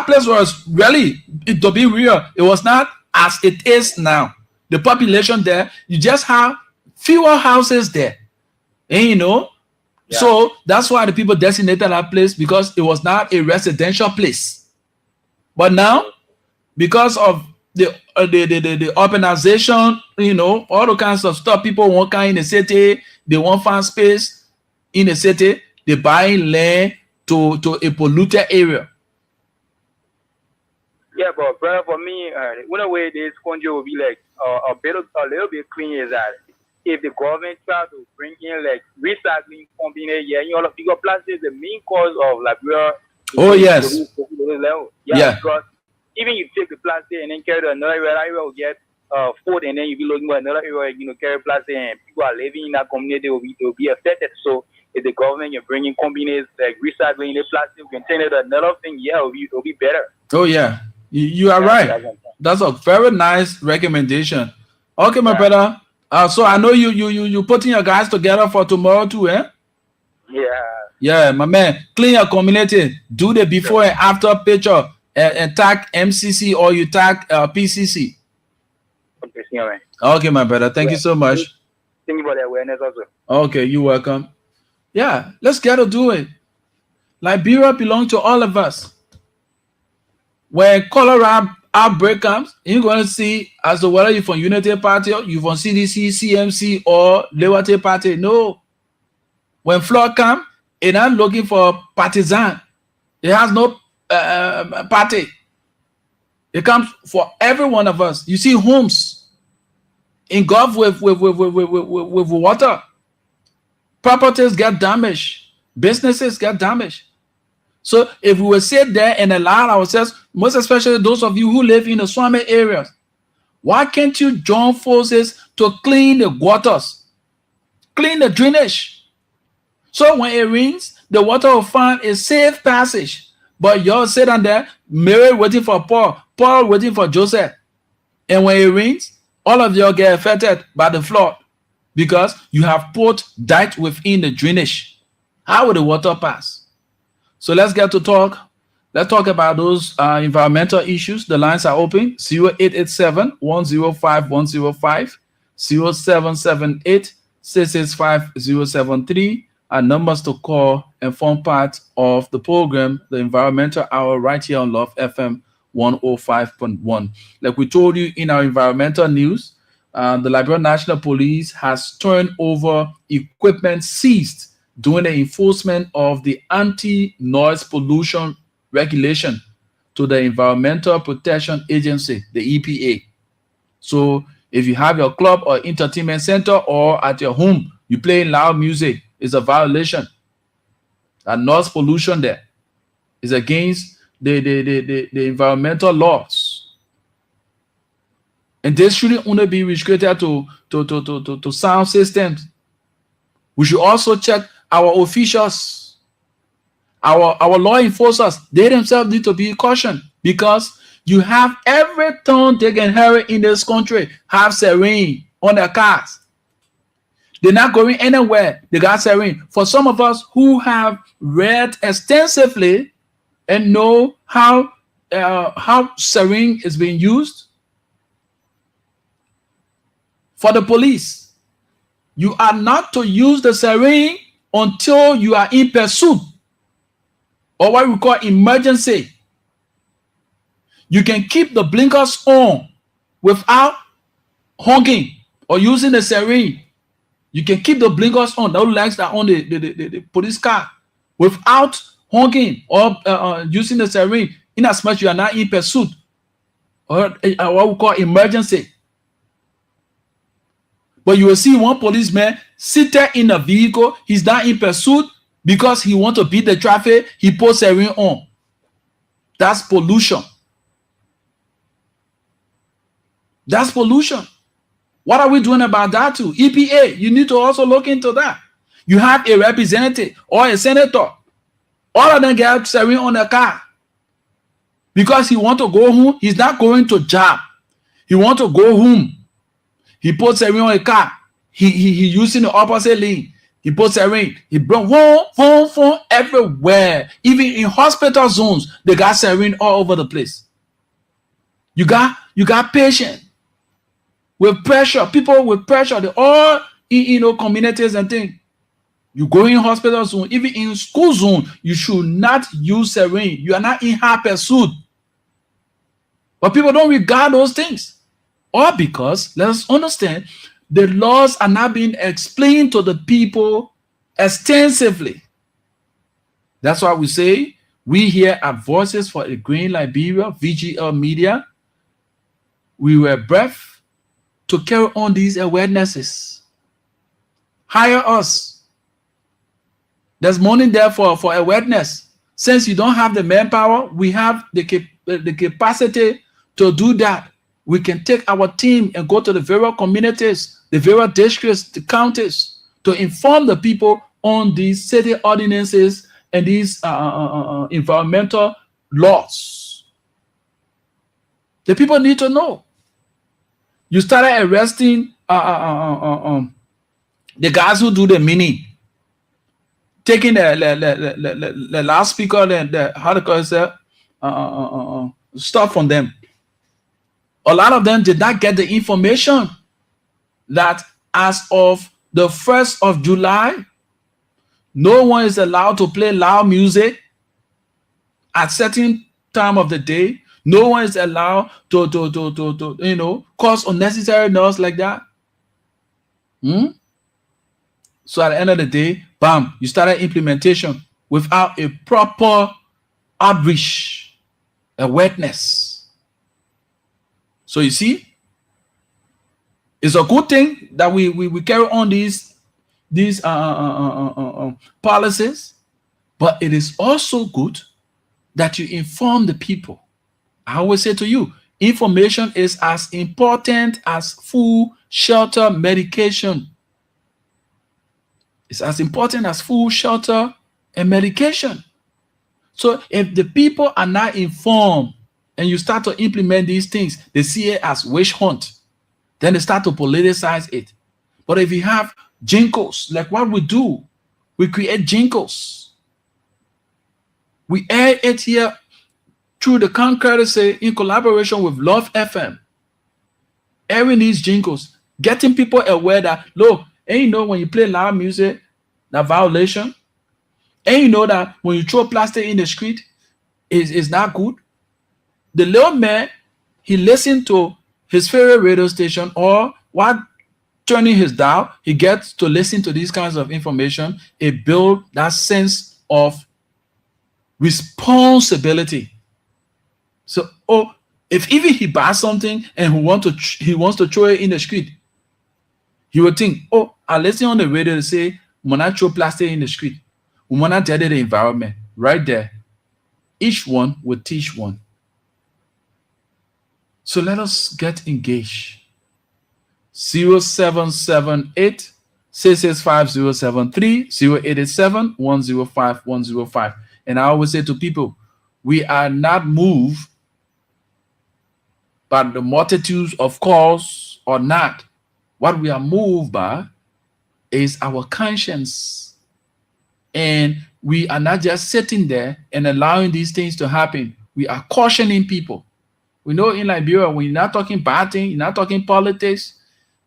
place was really, to be real, it was not as it is now. The population there, you just have fewer houses there. And you know, so that's why the people designated that place, because it was not a residential place. But now, because of the urbanization, you know, all the kinds of stuff, people want kind in the city, they want farm space in the city, they buy land to a polluted area. Yeah, but brother, for me, one way this country will be like a little bit clean is that if the government try to bring in like recycling company, you know, because plastic is the main cause of Liberia. Oh yes. Because even you take the plastic and then carry to another area, you will get food, and then you be looking for another area, you know, carry plastic, and people are living in that community will be affected. So if the government you're bringing companies like recycling the plastic, we can turn it to another thing, it'll be better. Oh yeah. You are right. That's a very nice recommendation. Okay, my brother. So I know you putting your guys together for tomorrow too, eh? Yeah. Yeah, my man. Clean your community. Do the before and after picture and tag MCC or you tag PCC. Okay, my brother. Thank you so much. Thank you for the awareness also. Okay, you're welcome. Yeah, let's get to do it. Liberia belongs to all of us. When cholera outbreak comes, you're going to see as to whether you're from Unity Party, or you're from CDC, CMC, or Liberty Party. No. When flood comes, it's not looking for partisan. It has no party. It comes for every one of us. You see homes engulfed with water. Properties get damaged. Businesses get damaged. So if we will sit there and allow ourselves, most especially those of you who live in the swammy areas, why can't you join forces to clean the waters, clean the drainage? So when it rains, the water will find a safe passage. But you're sitting there, Mary waiting for Paul, Paul waiting for Joseph. And when it rains, all of you get affected by the flood because you have put dirt within the drainage. How will the water pass? So let's get to talk. Let's talk about those environmental issues. The lines are open. 0887-105-105, 0778-665-073 are numbers to call and form part of the program, the Environmental Hour, right here on Love FM 105.1. Like we told you in our environmental news, the Liberia National Police has turned over equipment seized during the enforcement of the anti-noise pollution regulation to the Environmental Protection Agency, the EPA. So if you have your club or entertainment center or at your home, you play loud music, it's a violation. And noise pollution there is against the environmental laws. And this shouldn't only be restricted to sound systems. We should also check our officials, our law enforcers. They themselves need to be cautioned, because You have every town they can hurry in this country have sarin on their cars. They're not going anywhere. They got sarin. For some of us who have read extensively and know how sarin is being used, for the police, you are not to use the sarin until you are in pursuit or what we call emergency. You can keep the blinkers on without honking or using the sarin. You can keep the blinkers on, those lights that are on the police car, without honking or using the sarin, in as much you are not in pursuit or what we call emergency. But you will see one policeman seated in a vehicle. He's not in pursuit because he wants to beat the traffic. He puts sarin on. That's pollution. That's pollution. What are we doing about that too? EPA, you need to also look into that. You have a representative or a senator. All of them get sarin on the car. Because he wants to go home, he's not going to job. He wants to go home. He puts sarin on a car. He using the opposite lane. He puts sarin. He brought phone everywhere. Even in hospital zones, they got sarin all over the place. You got patients with pressure, people with pressure, they all in communities and things. You go in hospital zone, even in school zone, you should not use sarin. You are not in high pursuit. But people don't regard those things. Or because, let us understand, the laws are not being explained to the people extensively. That's why we say, we here at Voices for a Green Liberia, VGL Media, we were breath to carry on these awarenesses. Hire us. There's money there for awareness. Since you don't have the manpower, we have the capacity to do that. We can take our team and go to the various communities, the various districts, the counties, to inform the people on these city ordinances and these environmental laws. The people need to know. You started arresting the guys who do the mini, taking the loudspeaker, how to call it, stuff from them. A lot of them did not get the information that as of the 1st of July, no one is allowed to play loud music at certain time of the day. No one is allowed to cause unnecessary noise like that. So at the end of the day, bam, you started implementation without a proper outreach, awareness. So you see, it's a good thing that we carry on these policies, but it is also good that you inform the people. I always say to you, information is as important as food, shelter, medication. It's as important as food, shelter, and medication. So if the people are not informed and you start to implement these things, they see it as witch hunt. Then they start to politicize it. But if you have jingles, like what we do, we create jingles. We air it here through the Courtesy in collaboration with Love FM. Airing these jingles, getting people aware that, look, and you know when you play loud music, that violation. And you know that when you throw plastic in the street, is not good. The little man, he listened to his favorite radio station, or while turning his dial, he gets to listen to these kinds of information. It builds that sense of responsibility. So, if even he buys something and he wants to throw it in the street, he would think, I listen on the radio to say, when I throw plastic in the street, when I dirty the environment, right there, each one will teach one. So let us get engaged. 0778 665 073 0887 105 105. And I always say to people, we are not moved by the multitudes of calls or not. What we are moved by is our conscience. And we are not just sitting there and allowing these things to happen. We are cautioning people. We know in Liberia, when you're not talking bad things, you're not talking politics,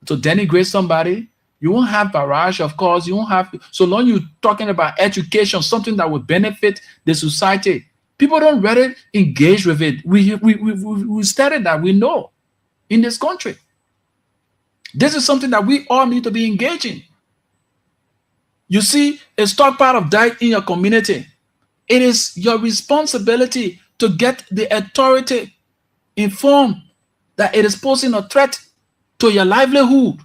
to denigrate somebody, you won't have barrage of calls. You won't have, so long you're talking about education, something that will benefit the society. People don't really engage with it. We started that, we know, in this country. This is something that we all need to be engaging. You see, a stockpile of diet in your community. It is your responsibility to get the authority informed that it is posing a threat to your livelihood.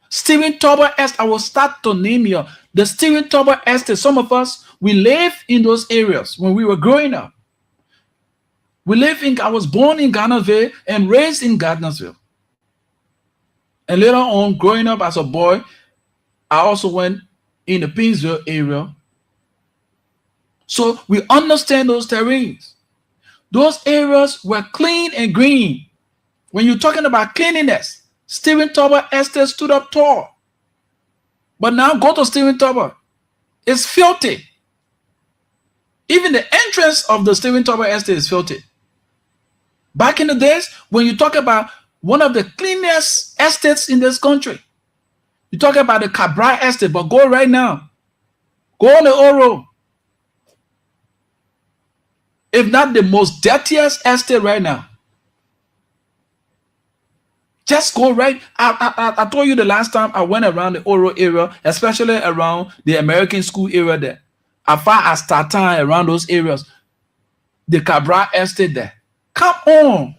Stephen Tolbert Estate, I will start to name you. The Stephen Tolbert Estate, some of us, we live in those areas when we were growing up. I was born in Gardnersville and raised in Gardnersville. And later on, growing up as a boy, I also went in the Pinsville area. So we understand those terrains. Those areas were clean and green. When you're talking about cleanliness, Stephen Tolbert Estate stood up tall. But now go to Stephen Tolbert. It's filthy. Even the entrance of the Stephen Tolbert Estate is filthy. Back in the days, when you talk about one of the cleanest estates in this country, you talk about the Cabral Estate, but go right now. Go on the Oro. If not the most dirtiest estate right now. Just go right. I told you the last time I went around the Oro area, especially around the American school area there. As far as Tatan, around those areas. The Cabral Estate there. Come on.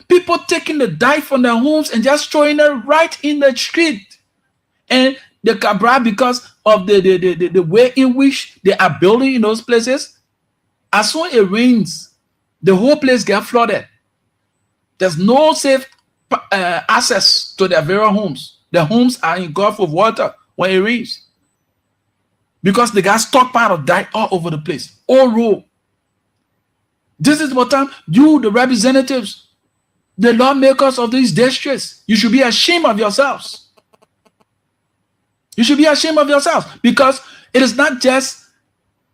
People taking the dye from their homes and just throwing it right in the street. And the Cabral, because of the way in which they are building in those places, as soon as it rains, the whole place gets flooded. There's no safe access to their very homes. Their homes are engulfed with water when it rains. Because they got stockpile of dye all over the place. All road. This is what time you, the representatives, the lawmakers of these districts, you should be ashamed of yourselves. You should be ashamed of yourselves, because it is not just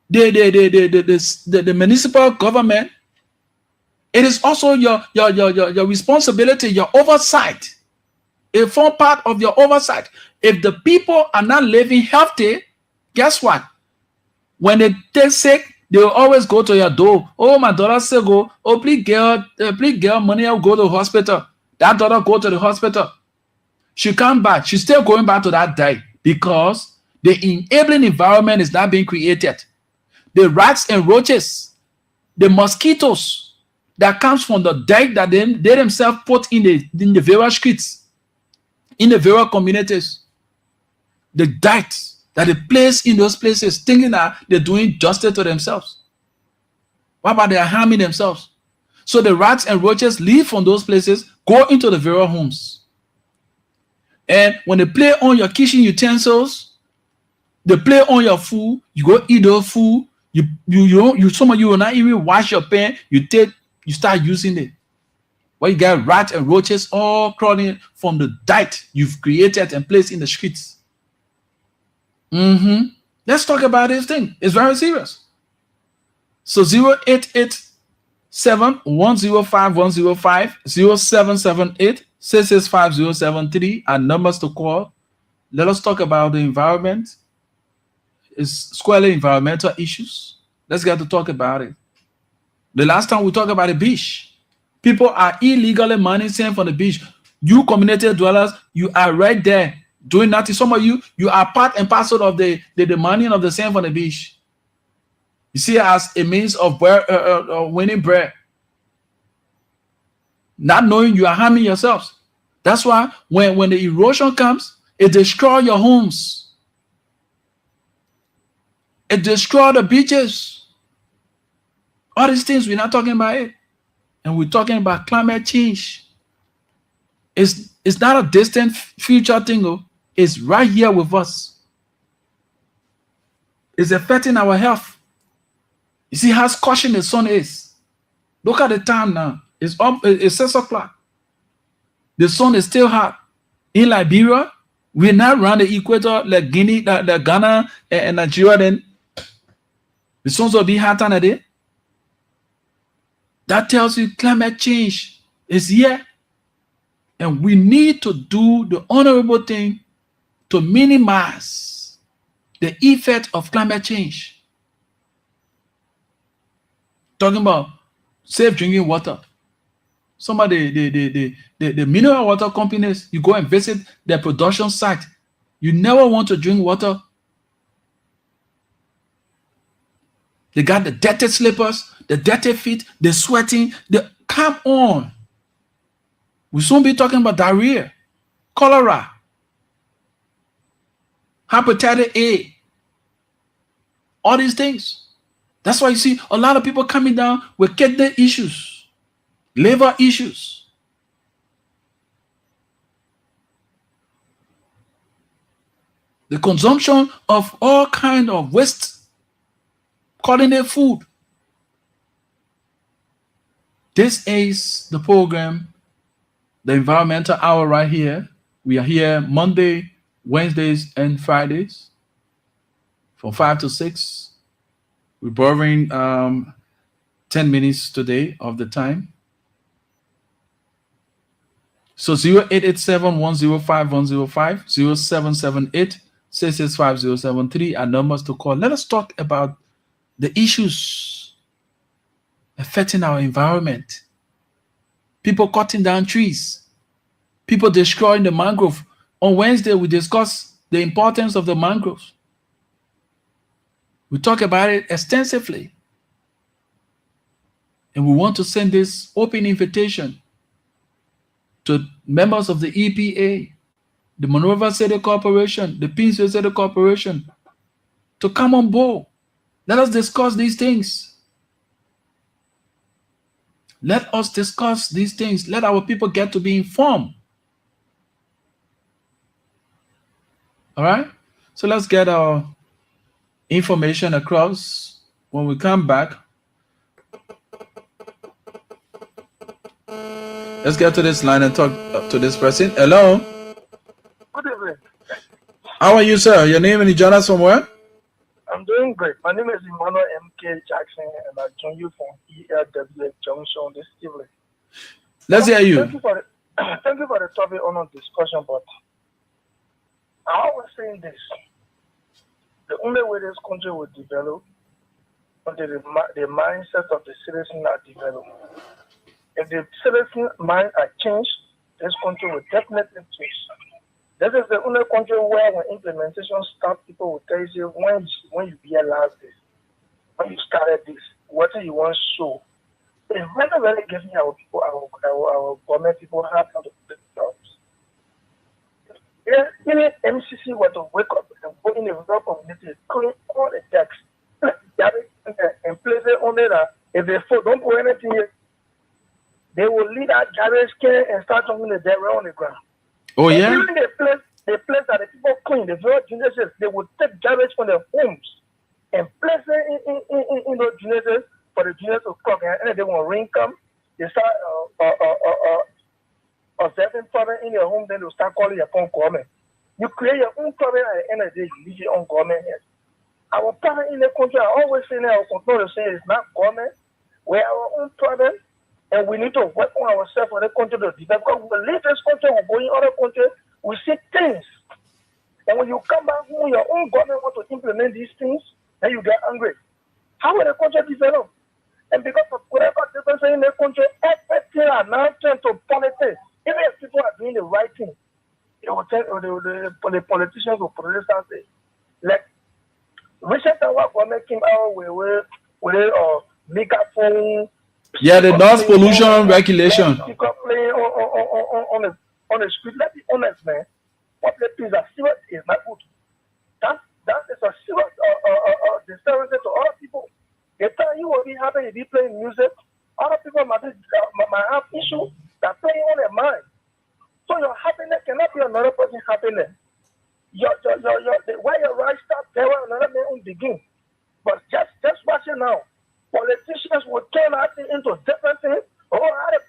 the municipal government. It is also your responsibility, your oversight. It forms part of your oversight. If the people are not living healthy, guess what? When they take sick, they will always go to your door. Oh, my daughter said go. Oh, please girl, money, I'll go to the hospital. That daughter go to the hospital. She come back. She's still going back to that day because the enabling environment is not being created. The rats and roaches, the mosquitoes that comes from the dirt that they themselves put in the various streets, in the various communities, the dirt that they place in those places, thinking that they're doing justice to themselves. What about they are harming themselves? So the rats and roaches leave from those places, go into the various homes. And when they play on your kitchen utensils, they play on your food, you go eat the food, some of you will not even wash your pan, you start using it. Well, you got rats and roaches all crawling from the dirt you've created and placed in the streets. Let's talk about this thing. It's very serious. So 0887-105-105, 0778-665-073 are numbers to call. Let us talk about the environment. It's squarely environmental issues. Let's get to talk about it. The last time we talked about the beach. People are illegally mining sand from the beach. You community dwellers, you are right there doing nothing. Some of you are part and parcel of the mining of the sand from the beach. You see it as a means of winning bread. Not knowing you are harming yourselves. That's why when the erosion comes, it destroys your homes. It destroys the beaches. All these things, we're not talking about it. And we're talking about climate change. It's not a distant future thing. It's right here with us. It's affecting our health. You see how scorching the sun is. Look at the time now. It's 6 o'clock. The sun is still hot. In Liberia, we're not around the equator like Guinea, like Ghana and Nigeria. Then the sun will be hot on a day. That tells you climate change is here. And we need to do the honorable thing to minimize the effect of climate change. Talking about safe drinking water. Some of the mineral water companies, you go and visit their production site. You never want to drink water. They got the dirty slippers, the dirty feet, the sweating. Come on. We'll soon be talking about diarrhea, cholera, hepatitis A, all these things. That's why you see a lot of people coming down with kidney issues, liver issues. The consumption of all kinds of waste, calling it food. This is the program, the Environmental Hour right here. We are here Monday, Wednesdays, and Fridays from 5 to 6. We're borrowing 10 minutes today of the time. So 0887-105-105, 0778-665-073 are numbers to call. Let us talk about the issues affecting our environment. People cutting down trees. People destroying the mangrove. On Wednesday, we discuss the importance of the mangroves. We talk about it extensively. And we want to send this open invitation to members of the EPA, the Monrovia City Corporation, the Pinsville City Corporation, to come on board. Let us discuss these things. Let us discuss these things. Let our people get to be informed. All right? So let's get our information across. When we come back, let's get to this line and talk to this person. Hello. Good evening. How are you, sir? Your name and you join us from where? I'm doing great. My name is Emmanuel M.K. Jackson, and I join you from ELW Junction this evening. Let's hear you. Thank you for the topic on discussion, but I was saying this. The only way this country will develop until the mindset of the citizens are developed. If the citizens' mind are changed, this country will definitely change. This is the only country where when implementation starts, people will tell you when you realize this, when you started this, what do you want to show? It's really giving our people, our government people have to do jobs. Even MCC were to wake up and go in the rural community, clean all the decks, and place it on it. If they don't put anything here, they will leave that garbage can and start throwing the dirt on the ground. Oh, yeah? Even the place that the people clean, the very generators, they will take garbage from their homes and place it in those generators for the generators to cook. And they want rain come, they start observing problem in your home, then they'll start calling your phone government. You create your own problem at the end of the day, you leave your own government here. Our problem in the country, I always say that our control to say it's not government, we're our own problem. And we need to work on ourselves for the country to develop. Because we leave this country, we go in other countries, we see things. And when you come back home, your own government want to implement these things, then you get angry. How will the country develop? And because of whatever difference in the country, everything are now turned to politics. Even if people are doing the right thing, they will tell the politicians will produce something. Like, recent time what government came out with megaphone. Yeah, the noise pollution regulation. People playing on the street. Let's be honest, man. Public things are serious is not good. That is a serious disturbance to other people. The time you will be happy if you playing music, other people might have issues that play on their mind. So your happiness cannot be another person's happiness. Where your right start, there will another man begin. But just watch it now. Politicians will turn that thing into different things. Oh, how the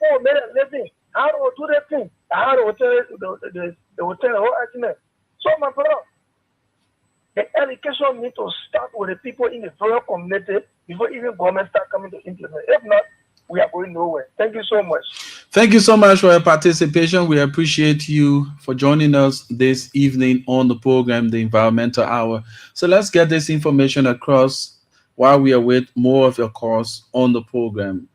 they will tell the whole argument. So, my brother, the education need to start with the people in the rural community before even government start coming to implement. If not, we are going nowhere. Thank you so much. Thank you so much for your participation. We appreciate you for joining us this evening on the program, The Environmental Hour. So let's get this information across while we await more of your calls on the program.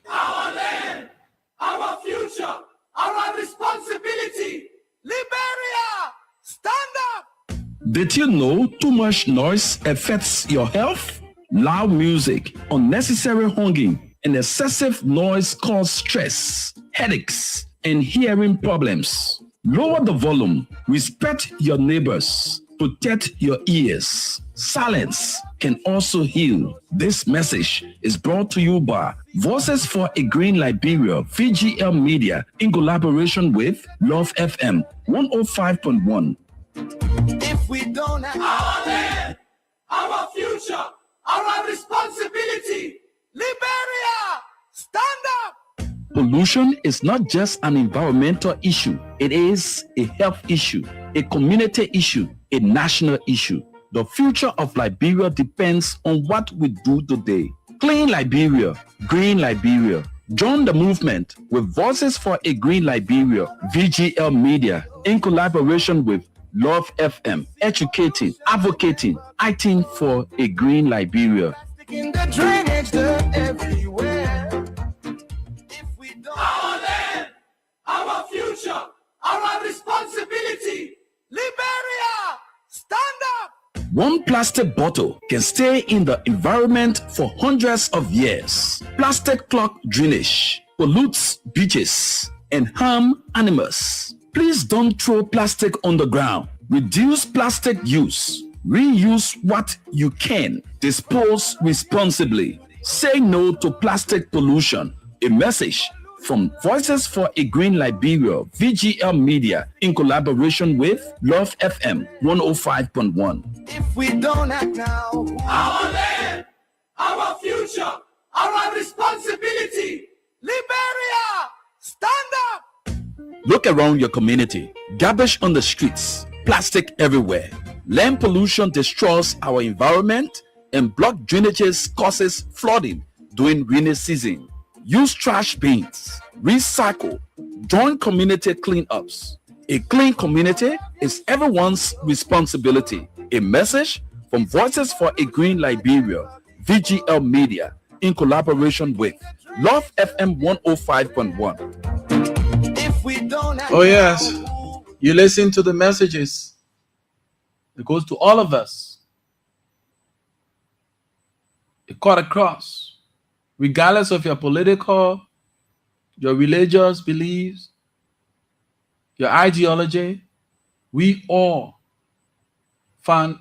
Our land, our future, our responsibility. Liberia, stand up! Did you know too much noise affects your health? Loud music, unnecessary honking, and excessive noise cause stress, headaches, and hearing problems. Lower the volume, respect your neighbors, protect your ears. Silence can also heal. This message is brought to you by Voices for a Green Liberia, VGL Media, in collaboration with Love FM 105.1. If we don't have our land, our future, our responsibility, Liberia, stand up! Pollution is not just an environmental issue, it is a health issue, a community issue, a national issue. The future of Liberia depends on what we do today. Clean Liberia, Green Liberia. Join the movement with Voices for a Green Liberia, VGL Media, in collaboration with Love FM, educating, advocating, acting for a green Liberia. In the drainage dirt everywhere. If we don't our land, our future, our responsibility, Liberia, stand up! One plastic bottle can stay in the environment for hundreds of years. Plastic clog drainage pollutes beaches and harm animals. Please don't throw plastic on the ground. Reduce plastic use. Reuse what you can. Dispose responsibly. Say no to plastic pollution. A message from Voices for a Green Liberia, VGL Media, in collaboration with Love FM 105.1. If we don't act now, our land, our future, our responsibility, Liberia, stand up! Look around your community. Garbage on the streets, plastic everywhere. Land pollution destroys our environment, and blocked drainages causes flooding during rainy season. Use trash bins. Recycle. Join community cleanups. A clean community is everyone's responsibility. A message from Voices for a Green Liberia, VGL Media, in collaboration with Love FM 105.1. Oh yes, you listen to the messages. It goes to all of us. It cut across, regardless of your political, your religious beliefs, your ideology. We all find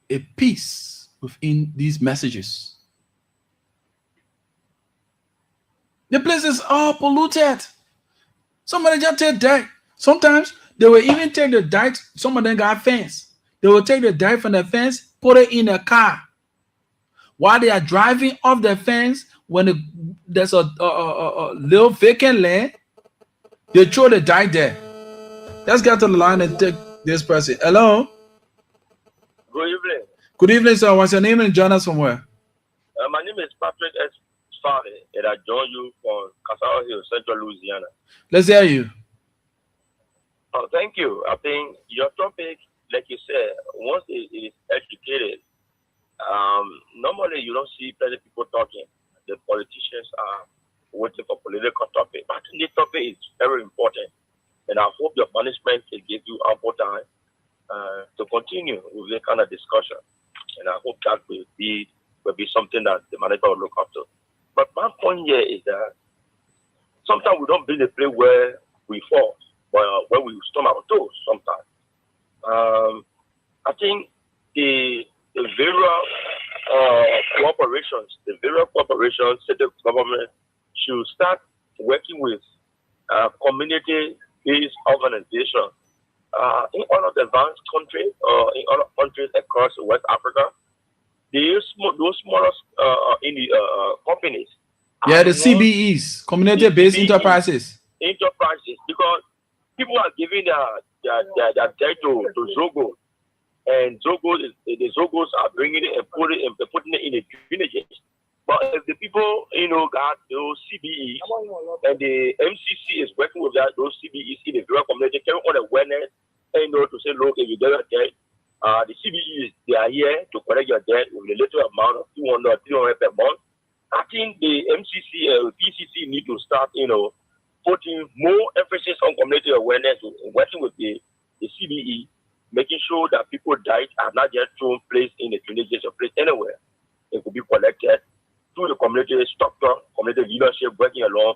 a peace within these messages. The place is all polluted. Somebody just take dirt. Sometimes they will even take the dirt. Some of them got fence. They will take the dirt from the fence, put it in a car. While they are driving off the fence, when there's a little vacant land, they throw the dirt there. Let's get to the line and take this person. Hello. Good evening. Good evening, sir. What's your name and join us from where? My name is Patrick S. Sade, and I join you from Castle Hill, Central Louisiana. Let's hear you. Oh, thank you. I think your topic, like you said, once it is educated, normally you don't see plenty of people talking. The politicians are waiting for political topic. But this topic is very important, and I hope your management can give you ample time to continue with this kind of discussion. And I hope that will be something that the manager will look up to. But my point here is that sometimes we don't be in a place where we fall, but where we stomp our toes sometimes. I think the various corporations, state government should start working with community-based organizations. In all of the advanced countries, in other countries across West Africa, they use those smaller companies. Yeah, the CBEs, community-based enterprises. Enterprises, because People are giving their debt to Zogo, and the Zogos are bringing it and putting it in the drainages. But if the people, got those CBEs and the MCC is working with those CBEs in the rural community, carry on awareness, to say, look, if you get your debt, the CBEs, they are here to collect your debt with a little amount of 200 or 300 per month. I think the MCC and PCC need to start, putting more emphasis on community awareness, working with the CBE, making sure that people died are not just thrown placed in the drainages or placed anywhere. It could be collected through the community structure, community leadership, working along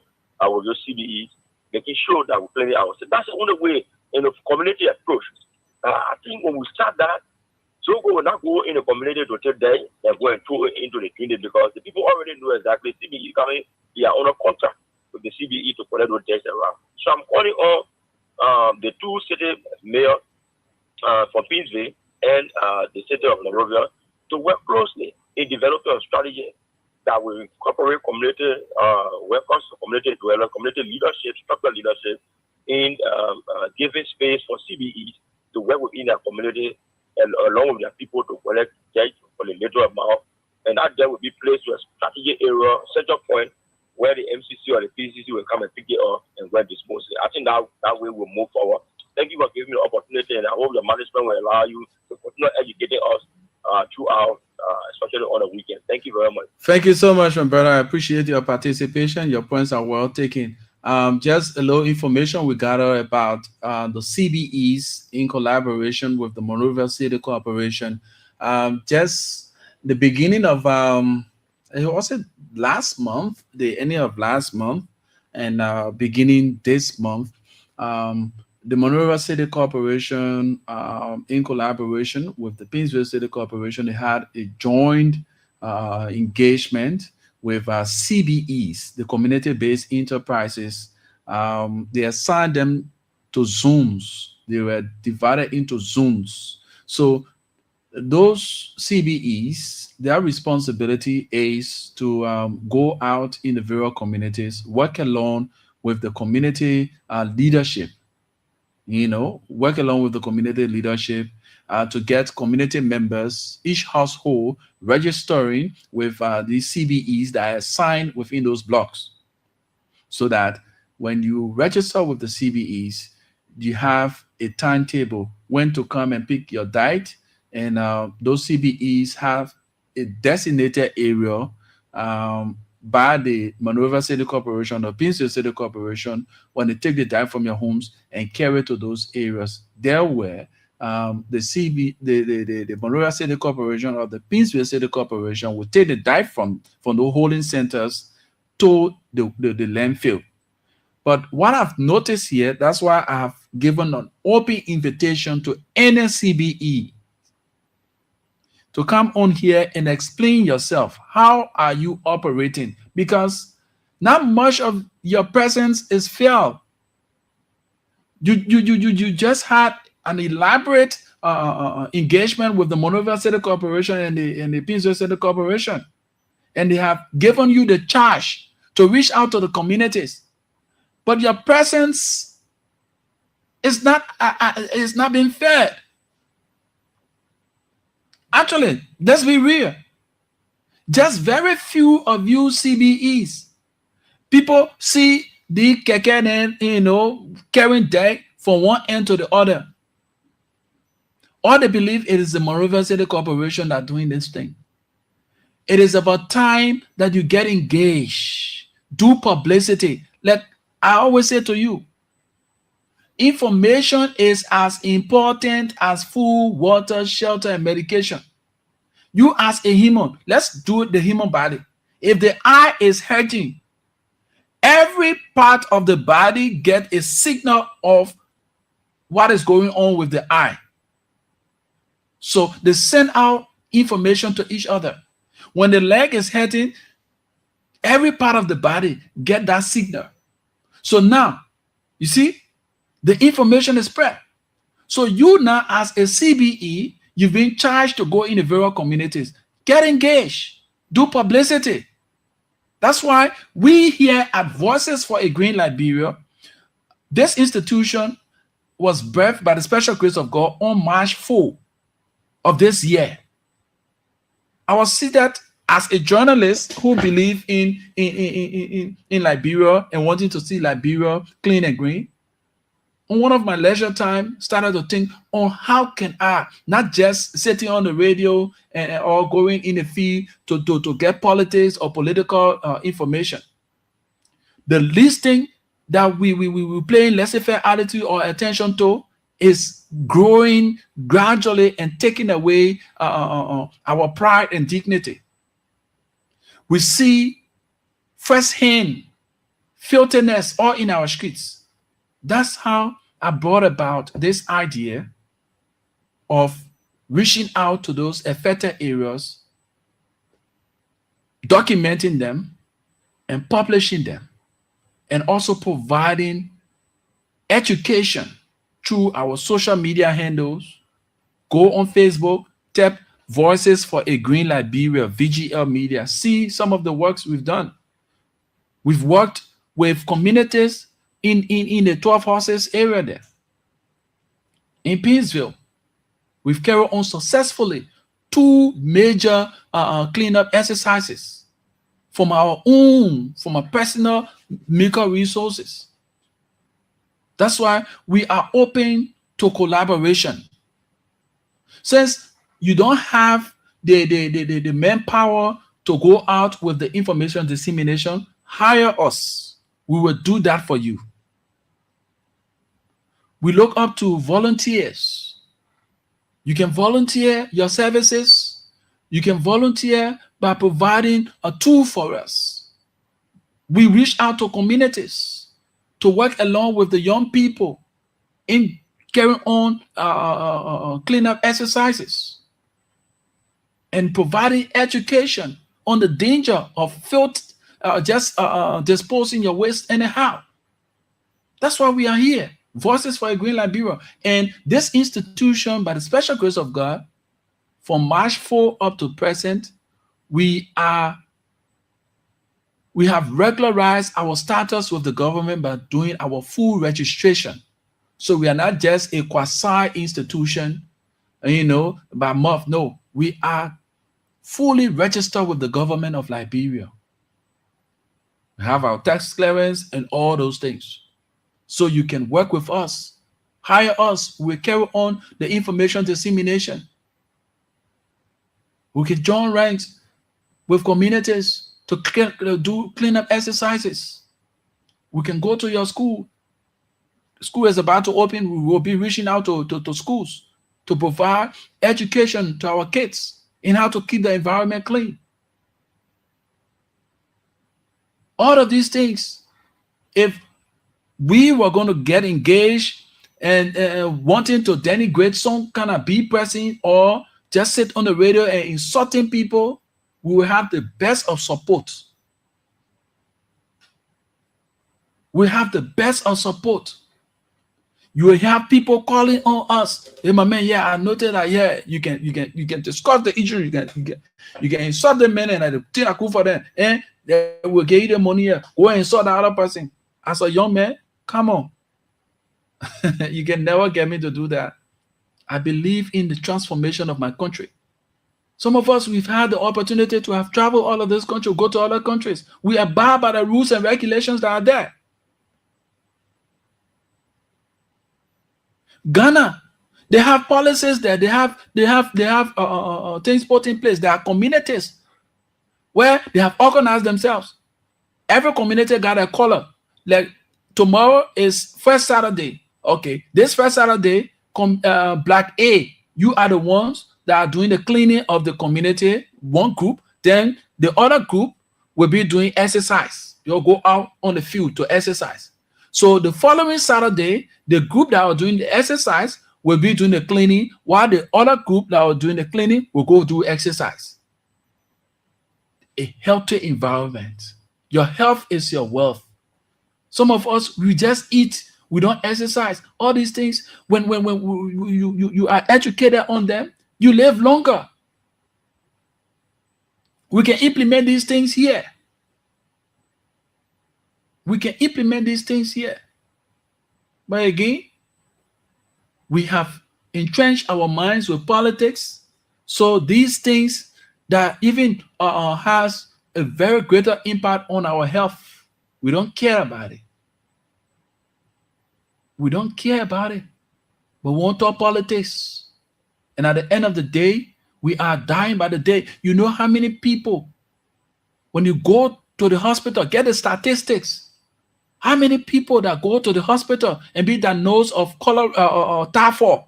with those CBEs, making sure that we clean it out. So that's the only way in the community approach. I think when we start that, Zogo will not go in the community to take them and go and throw it into the drainage, because the people already know exactly CBE coming, they are on a contract with the CBE to collect those debts around. So I'm calling on the two city mayors from Pinsville and the city of Monrovia to work closely in developing a strategy that will incorporate community workers, community dwellers, community leadership, structural leadership in giving space for CBEs to work within their community and along with their people to collect debt for the little amount. And that debt will be placed to a strategic area, central point, where the MCC or the PCC will come and pick it up and go and dispose it. I think that way we'll move forward. Thank you for giving me the opportunity, and I hope the management will allow you to continue educating us throughout, especially on the weekend. Thank you very much. Thank you so much, my brother. I appreciate your participation. Your points are well taken. Just a little information we gathered about the CBEs in collaboration with the Monrovia City Corporation. Just the beginning of it was last month, the ending of last month, and beginning this month, the Monrovia City Corporation, in collaboration with the Pinsville City Corporation, they had a joint engagement with CBEs, the community-based enterprises. They assigned them to zones. They were divided into zones. So those CBEs, their responsibility is to go out in the various communities, work along with the community leadership, work along with the community leadership to get community members, each household registering with the CBEs that are assigned within those blocks. So that when you register with the CBEs, you have a timetable when to come and pick your diet. And those CBEs have a designated area by the Monrovia City Corporation or Pinsville City Corporation when they take the diet from your homes and carry it to those areas. There where the Monrovia City Corporation or the Pinsville City Corporation will take the diet from the holding centers to the landfill. But what I've noticed here, that's why I have given an open invitation to any CBE to come on here and explain yourself. How are you operating? Because not much of your presence is felt. You just had an elaborate engagement with the Monrovia City Corporation and the Pinsville City Corporation, and they have given you the charge to reach out to the communities, but your presence is not being fed. Actually, let's be real. Just very few of you CBEs. People see the keke, carrying debt from one end to the other. Or they believe it is the Monrovia City Corporation that doing this thing. It is about time that you get engaged. Do publicity. Like I always say to you, information is as important as food, water, shelter, and medication. You as a human, let's do the human body. If the eye is hurting, every part of the body gets a signal of what is going on with the eye. So they send out information to each other. When the leg is hurting, every part of the body get that signal. So now, you see, the information is spread. So you now as a CBE, you've been charged to go in the various communities. Get engaged. Do publicity. That's why we here at Voices for a Green Liberia, this institution was birthed by the special grace of God on March 4 of this year. I was seated as a journalist who believed in Liberia and wanting to see Liberia clean and green. On one of my leisure time, started to think on how can I, not just sitting on the radio or going in the field to get politics or political information. The least thing that we play in laissez-faire attitude or attention to is growing gradually and taking away our pride and dignity. We see firsthand filthiness all in our streets. That's how I brought about this idea of reaching out to those affected areas, documenting them and publishing them, and also providing education through our social media handles. Go on Facebook, tap Voices for a Green Liberia, VGL Media. See some of the works we've done. We've worked with communities in the 12 Horses area there. In Pinsville, we've carried on successfully 2 major cleanup exercises from our personal micro resources. That's why we are open to collaboration. Since you don't have the manpower to go out with the information dissemination, hire us. We will do that for you. We look up to volunteers. You can volunteer your services. You can volunteer by providing a tool for us. We reach out to communities to work along with the young people in carrying on cleanup exercises and providing education on the danger of filth, disposing your waste anyhow. That's why we are here. Voices for a Green Liberia. And this institution, by the special grace of God, from March 4 up to present, we have regularized our status with the government by doing our full registration. So we are not just a quasi institution, by month. No, we are fully registered with the government of Liberia. We have our tax clearance and all those things. So you can work with us, hire us. We carry on the information dissemination. We can join ranks with communities to do cleanup exercises. We can go to your school. The school is about to open. We will be reaching out to schools to provide education to our kids in how to keep the environment clean. All of these things, if we were going to get engaged and wanting to denigrate some kind of B person or just sit on the radio and insulting people, we will have the best of support. We have the best of support. You will have people calling on us. Hey, my man, yeah, I noted that. Yeah, you can discuss the issue. You can insult the man and the thing I cool for them, and they will give you the money. Here. Go and insult the other person. As a young man, come on. You can never get me to do that. I believe in the transformation of my country. Some of us, we've had the opportunity to have traveled all of this country, go to other countries. We abide by the rules and regulations that are there. Ghana, they have policies there. They have things put in place. There are communities where they have organized themselves. Every community got a color. Like tomorrow is first Saturday. Okay, this first Saturday, Black A, you are the ones that are doing the cleaning of the community, one group. Then the other group will be doing exercise. You'll go out on the field to exercise. So the following Saturday, the group that are doing the exercise will be doing the cleaning, while the other group that are doing the cleaning will go do exercise. A healthy environment. Your health is your wealth. Some of us, we just eat, we don't exercise. All these things, when you are educated on them, you live longer. We can implement these things here. We can implement these things here. But again, We have entrenched our minds with politics. So these things that even has a very greater impact on our health, we don't care about it. We don't care about it. But we won't talk politics. And at the end of the day, we are dying by the day. You know how many people, when you go to the hospital, get the statistics. How many people that go to the hospital and be diagnosed of typhoid?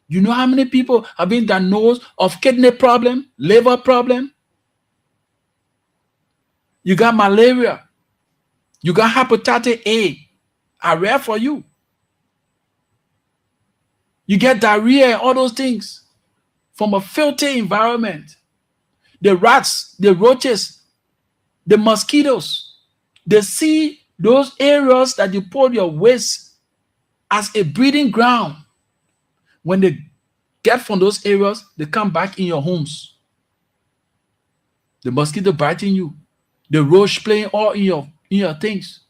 You know how many people have been diagnosed of kidney problem, liver problem? You got malaria. You got hepatitis A. Are rare for you. You get diarrhea and all those things from a filthy environment. The rats, the roaches, the mosquitoes, they see those areas that you put your waste as a breeding ground. When they get from those areas, they come back in your homes. The mosquito biting you, the roach playing all in your things.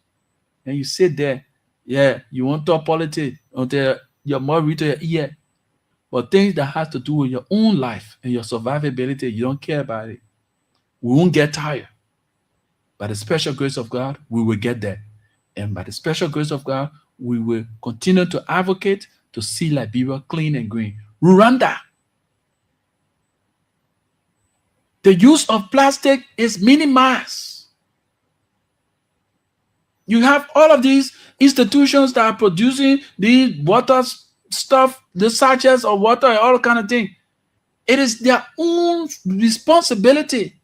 And you sit there, yeah, you want to talk politics until your mouth reach to your ear. But things that has to do with your own life and your survivability, you don't care about it. We won't get tired. By the special grace of God, we will get there. And by the special grace of God, we will continue to advocate to see Liberia clean and green. Rwanda. The use of plastic is minimized. You have all of these institutions that are producing these water stuff, the sachets of water, and all kind of thing. It is their own responsibility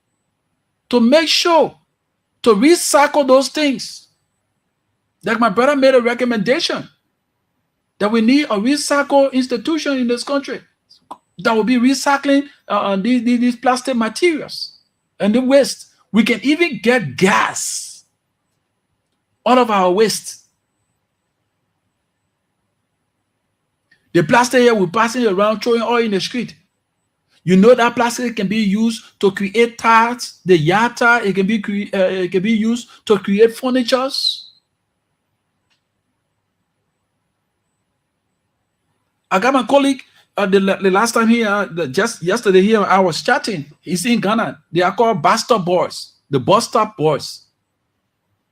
to make sure to recycle those things. Like my brother made a recommendation that we need a recycle institution in this country that will be recycling these plastic materials and the waste. We can even get gas out of our waste. The plastic here, we're passing it around, throwing oil in the street. You know that plastic can be used to create tarts, the yard tart. It can be used to create furnitures. I got my colleague the last time here, just yesterday here, I was chatting. He's in Ghana. They are called bus stop boys, the bus stop boys.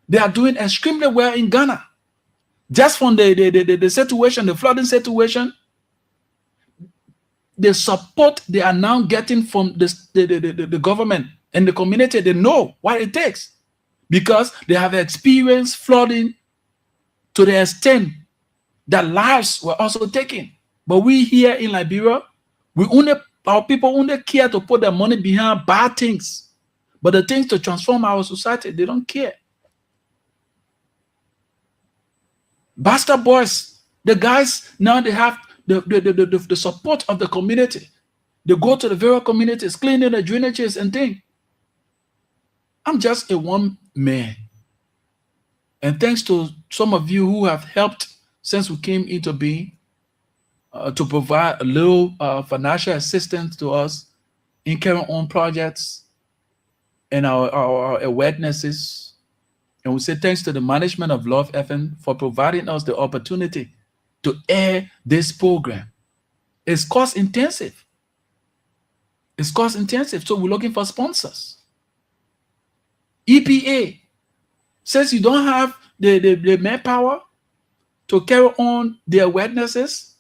They are doing extremely well in Ghana. Just from the situation, the flooding situation, the support they are now getting from the government and the community, they know what it takes because they have experienced flooding to the extent that lives were also taken. But we here in Liberia, our people only care to put their money behind bad things, but the things to transform our society, they don't care. Bastard boys, the guys now they have the support of the community. They go to the various communities, cleaning the drainages and things. I'm just a one man. And thanks to some of you who have helped since we came into being to provide a little financial assistance to us in carrying on projects and our awarenesses. And we say thanks to the management of Love FM for providing us the opportunity to air this program. It's cost intensive. It's cost intensive. So we're looking for sponsors. EPA says you don't have the manpower to carry on the awarenesses,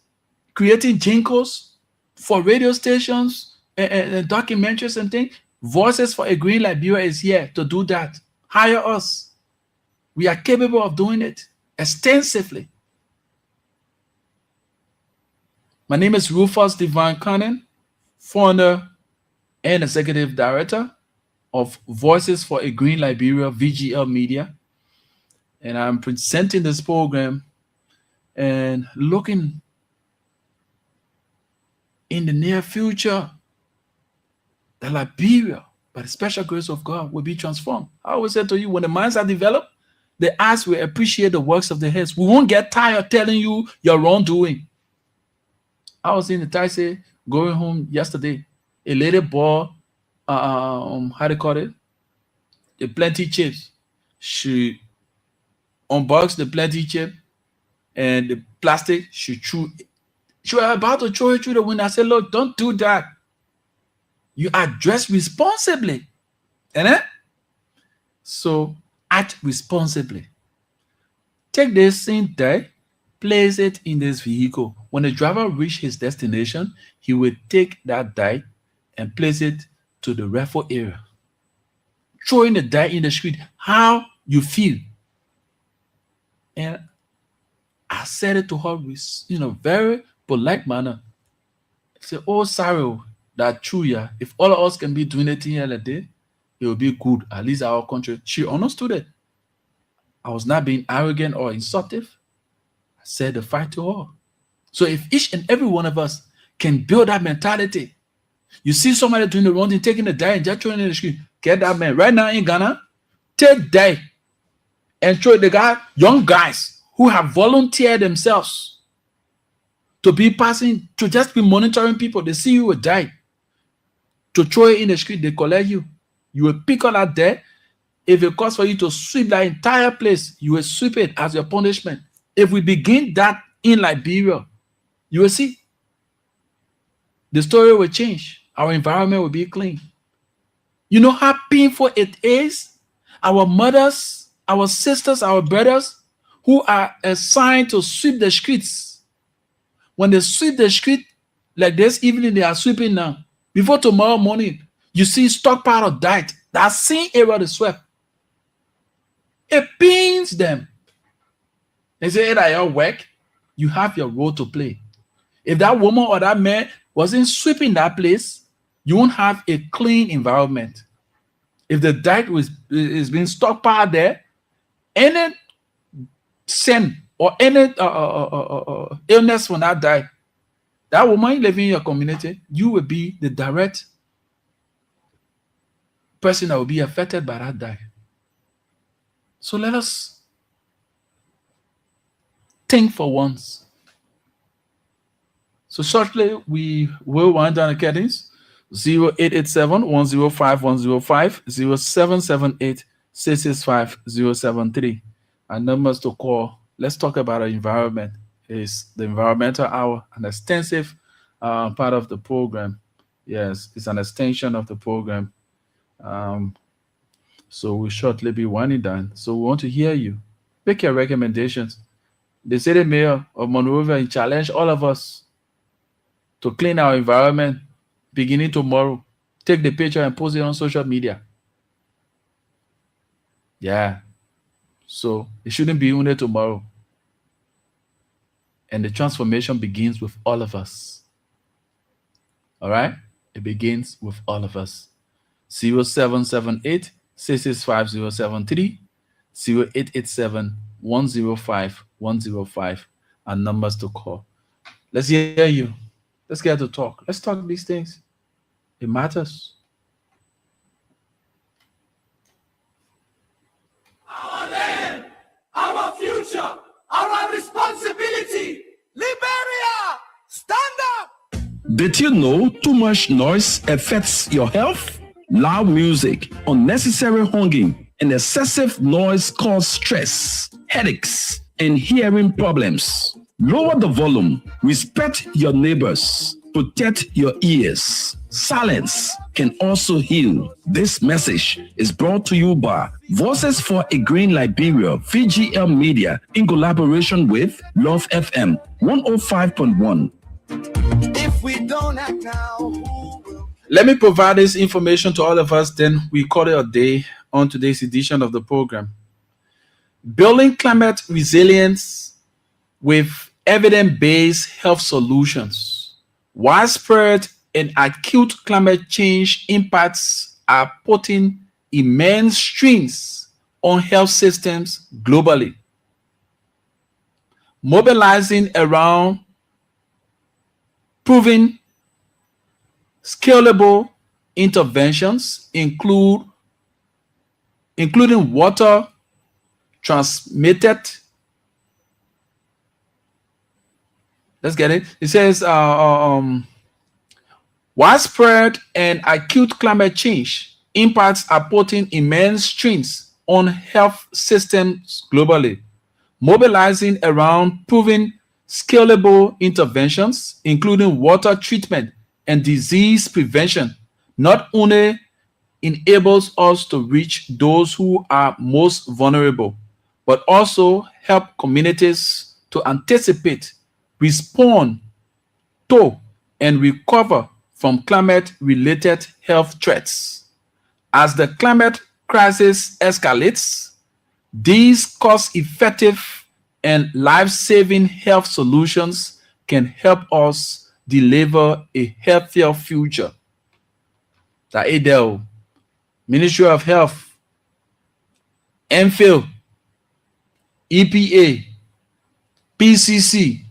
creating jingles for radio stations and documentaries and things. Voices for a Green Liberia is here to do that. Hire us. We are capable of doing it extensively. My name is Rufus Divine Cannon, founder and executive director of Voices for a Green Liberia, VGL Media. And I'm presenting this program and looking in the near future that Liberia, by the special grace of God, will be transformed. I always say to you, when the minds are developed, the eyes will appreciate the works of the hands. We won't get tired telling you your wrongdoing. I was in the taxi going home yesterday. A lady bought, how do you call it? The plenty chips. She unboxed the plenty chip, and the plastic, she was about to throw it through the window. I said, look, don't do that. You are dressed responsibly. So act responsibly. Take this same dye, place it in this vehicle. When the driver reaches his destination, he will take that dye and place it to the raffle area. Throwing the dye in the street, how you feel. And I said it to her with, very polite manner. I said, oh, sorry, that's true, yeah. If all of us can be doing it here a day, it will be good, at least our country. She understood it. I was not being arrogant or insultive. I said the fact to her. So if each and every one of us can build that mentality, you see somebody doing the wrong thing, taking the dye and just throwing it in the street, get that man. Right now in Ghana, take dye and throw the young guys who have volunteered themselves to just be monitoring people. They see you with dye, to throw it in the street, they collect you. You will pick all that dye. If it costs for you to sweep that entire place, you will sweep it as your punishment. If we begin that in Liberia, you will see the story will change. Our environment will be clean. You know how painful it is? Our mothers, our sisters, our brothers who are assigned to sweep the streets. When they sweep the street, like this evening, they are sweeping now. Before tomorrow morning, you see stockpile of dirt. That same area they swept. It pains them. They say, hey, that your work, you have your role to play. If that woman or that man wasn't sweeping that place, you won't have a clean environment. If the dirt is being stockpiled there, any sin or any illness will not die. That woman living in your community, you will be the direct person that will be affected by that dirt. So let us think for once. So shortly, we will wind down the curtains. 0887-105-105, 0778-665-073. Our numbers to call. Let's talk about our environment. It's the Environmental Hour, an extensive part of the program. Yes, it's an extension of the program. So we'll shortly be winding down. So we want to hear you. Make your recommendations. The city mayor of Monrovia challenge all of us to clean our environment beginning tomorrow. Take the picture and post it on social media. Yeah. So it shouldn't be only tomorrow. And the transformation begins with all of us. All right? It begins with all of us. 0778-665-073, 0887-105-105, and numbers to call. Let's hear you. Let's get to talk. Let's talk these things. It matters. Our land, our future, our responsibility. Liberia, stand up! Did you know too much noise affects your health? Loud music, unnecessary honking, and excessive noise cause stress, headaches, and hearing problems. Lower the volume, respect your neighbors, protect your ears. Silence can also heal. This message is brought to you by Voices for a Green Liberia, VGL Media, in collaboration with Love FM 105.1. If we don't act now, who will? Let me provide this information to all of us, then we call it a day on today's edition of the program. Building climate resilience with evidence-based health solutions. Widespread and acute climate change impacts are putting immense strains on health systems globally. Mobilizing around proven scalable interventions including water transmitted. Let's get it. It says widespread and acute climate change impacts are putting immense strains on health systems globally, mobilizing around proven scalable interventions, including water treatment and disease prevention, not only enables us to reach those who are most vulnerable, but also help communities to anticipate, respond to, and recover from climate-related health threats. As the climate crisis escalates, these cost-effective and life-saving health solutions can help us deliver a healthier future. The ADEL, Ministry of Health, MPhil, EPA, PCC,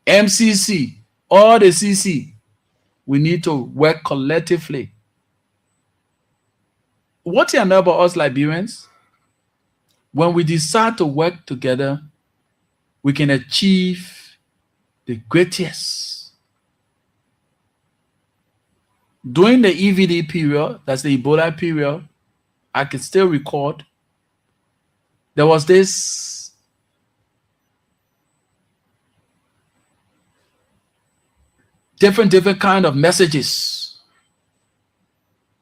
MCC, all the CC, we need to work collectively. What you know about us Liberians? When we decide to work together, we can achieve the greatest. During the EVD period, that's the Ebola period, I can still record, there was this different kind of messages.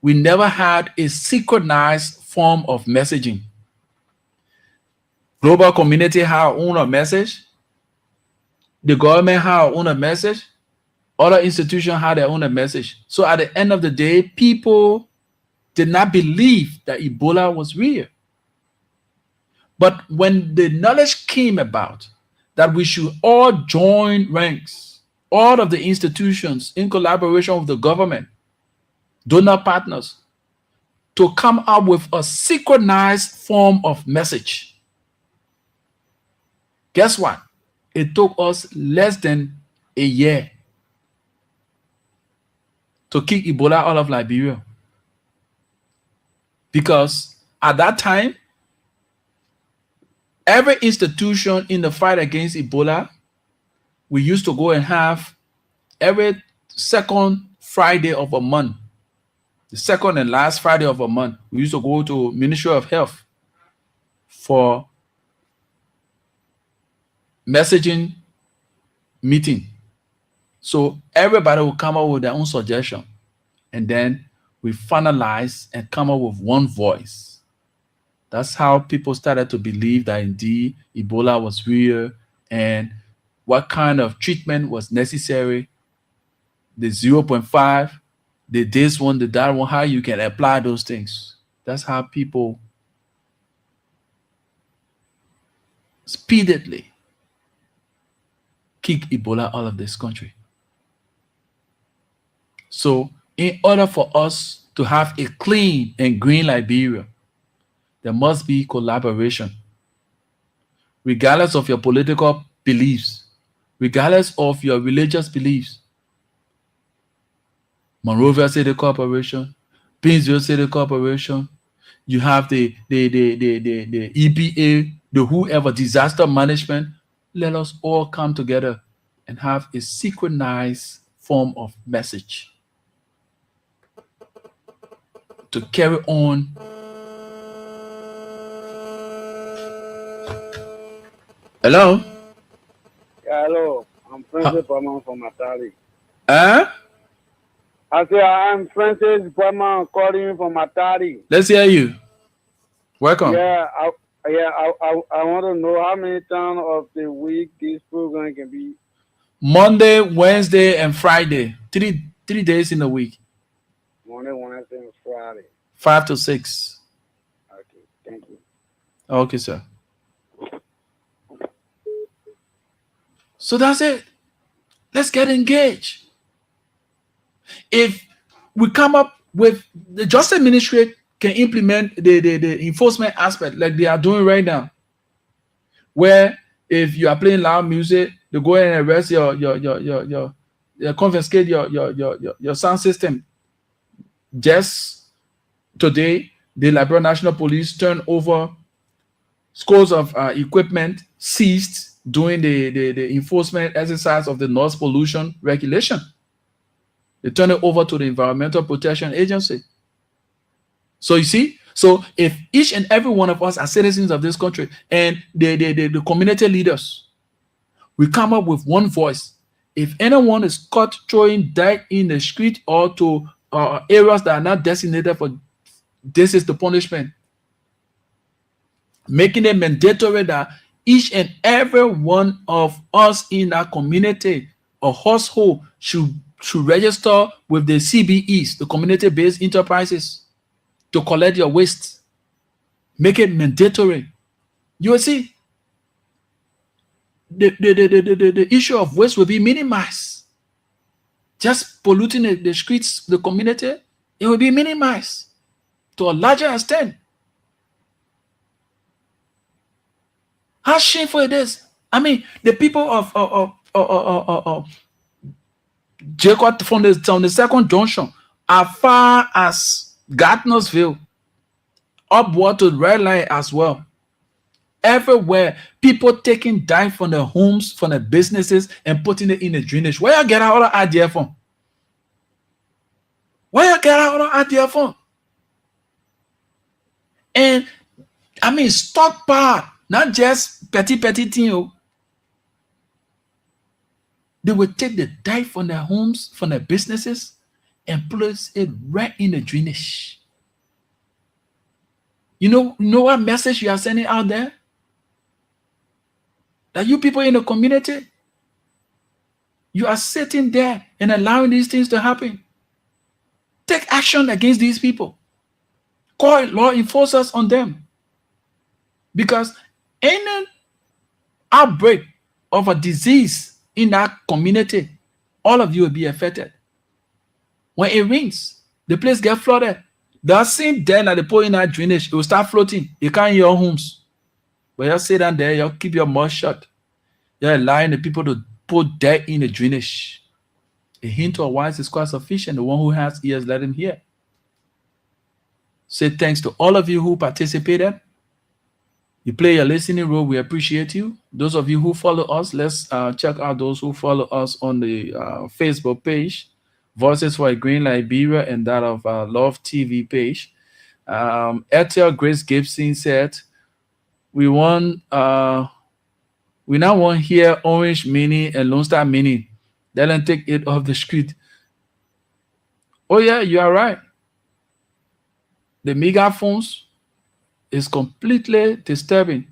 We never had a synchronized form of messaging. Global community had our own message. The government had our own message. Other institutions had their own message. So at the end of the day, people did not believe that Ebola was real. But when the knowledge came about that we should all join ranks, all of the institutions in collaboration with the government, donor partners, to come up with a synchronized form of message. Guess what? It took us less than a year to kick Ebola out of Liberia. Because at that time, every institution in the fight against Ebola, we used to go and have every second Friday of a month, the second and last Friday of a month, we used to go to Ministry of Health for messaging meeting. So everybody will come up with their own suggestion, and then we finalize and come up with one voice. That's how people started to believe that indeed Ebola was real and what kind of treatment was necessary, the 0.5, the this one, the that one, how you can apply those things. That's how people speedily kick Ebola out of this country. So in order for us to have a clean and green Liberia, there must be collaboration. Regardless of your political beliefs, regardless of your religious beliefs. Monrovia City Corporation, Painesville City Corporation, you have the EPA, the whoever, disaster management. Let us all come together and have a synchronized form of message to carry on. Hello? Yeah, hello. I'm Francis Bowman from Matari. Huh? I say I'm Francis Bowman calling from Matari. Let's hear you. Welcome. Yeah, I want to know how many times of the week this program can be. Monday, Wednesday, and Friday. Three days in a week. Monday, Wednesday, and Friday. 5 to 6. Okay, thank you. Okay, sir. So that's it. Let's get engaged. If we come up with the Justice Ministry can implement the enforcement aspect like they are doing right now, where if you are playing loud music, they go and arrest your confiscate your sound system. Just today, the Liberia National Police turned over scores of equipment seized during the enforcement exercise of the noise pollution regulation. They turn it over to the Environmental Protection Agency. So you see, so if each and every one of us are citizens of this country and the community leaders We come up with one voice. If anyone is caught throwing dirt in the street or to areas that are not designated for, this is the punishment. Making it mandatory that each and every one of us in our community or household should register with the CBEs, the community-based enterprises, to collect your waste. Make it mandatory. You will see the issue of waste will be minimized. Just polluting the streets, the community, it will be minimized to a larger extent. How shameful it is. I mean, the people of Jacob from the second junction, as far as Gardnersville, upward to Red Line as well. Everywhere, people taking dirt from their homes, from their businesses, and putting it in the drainage. Where you get all the idea from? Where you get all the idea from? And I mean, stockpile, not just petty thing. They will take the dirt from their homes, from their businesses, and place it right in the drainage. You know what message you are sending out there? That you people in the community, you are sitting there and allowing these things to happen. Take action against these people. Call law enforcers on them. Because any outbreak of a disease in that community, all of you will be affected. When it rains, the place gets flooded. That same dirt that they put in that drainage, it will start floating. You can't in your homes. But you sit down there, you keep your mouth shut. You're allowing the people to put dirt in the drainage. A hint or wise is quite sufficient. The one who has ears, let him hear. Say thanks to all of you who participated. You play your listening role. We appreciate you. Those of you who follow us, let's check out those who follow us on the Facebook page, Voices for a Green Liberia, and that of Love TV page. Ethel Grace Gibson said, we now want here Orange Mini and Lone Star Mini. They don't take it off the street. Oh yeah, you are right. The megaphones is completely disturbing.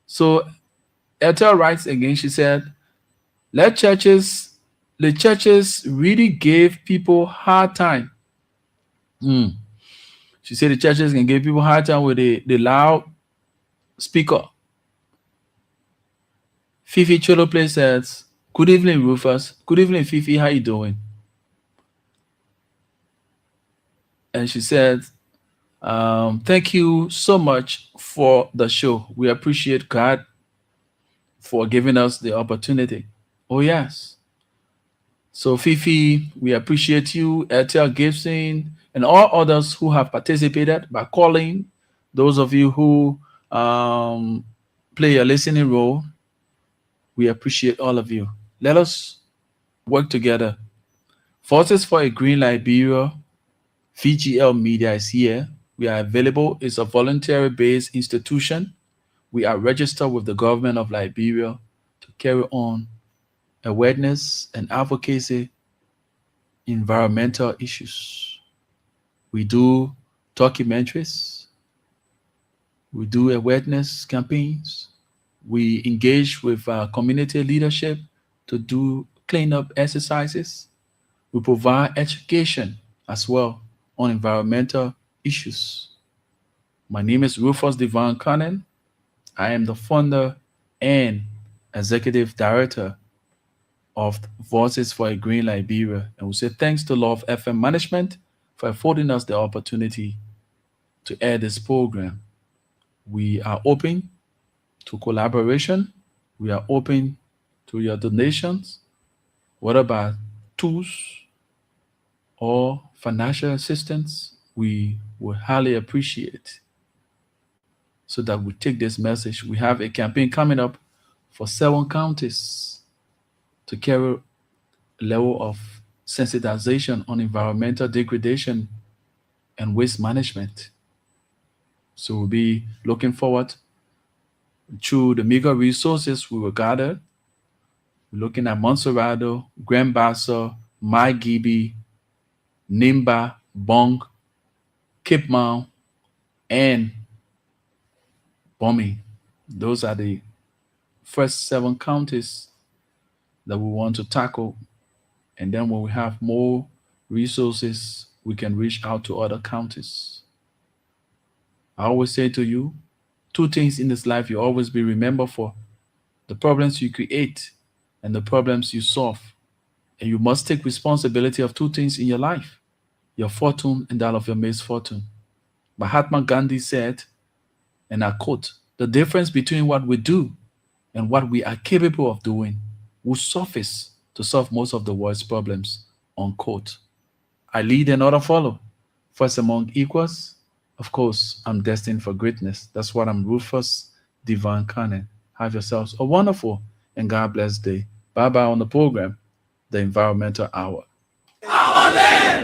So Ethel writes again, she said, the churches really gave people hard time. She said the churches can give people hard time with the loud speaker. Fifi Choloplay says, good evening, Rufus. Good evening, Fifi. How you doing? And she said, thank you so much for the show. We appreciate God for giving us the opportunity. Oh, yes. So, Fifi, we appreciate you, Ethel Gibson, and all others who have participated by calling. Those of you who play a listening role, we appreciate all of you. Let us work together. Voices for a Green Liberia, VGL Media is here. We are available. It's a voluntary-based institution. We are registered with the government of Liberia to carry on awareness and advocacy in environmental issues. We do documentaries. We do awareness campaigns. We engage with community leadership to do cleanup exercises. We provide education as well on environmental issues. My name is Rufus Devon Cannon. I am the founder and executive director of Voices for a Green Liberia. And we say thanks to Love FM management for affording us the opportunity to air this program. We are open to collaboration. We are open to your donations, whether by tools or financial assistance. We would highly appreciate so that we take this message. We have a campaign coming up for 7 counties to carry a level of sensitization on environmental degradation and waste management. So we'll be looking forward through the meager resources we will gather We're looking at Monserrado, Grand Bassa, Mai Gibi, Nimba, Bong, Cape Mount, and Bomi. Those are the first 7 counties that we want to tackle. And then when we have more resources, we can reach out to other counties. I always say to you, 2 things in this life you always be remembered for: the problems you create and the problems you solve. And you must take responsibility of 2 things in your life: your fortune and that of your misfortune. Mahatma Gandhi said, and I quote, "The difference between what we do and what we are capable of doing will suffice to solve most of the world's problems," unquote. I lead and others follow. First among equals, of course, I'm destined for greatness. That's what I'm, Rufus Divine Cannon. Have yourselves a wonderful and God bless day. Bye bye on the program, The Environmental Hour. Our land!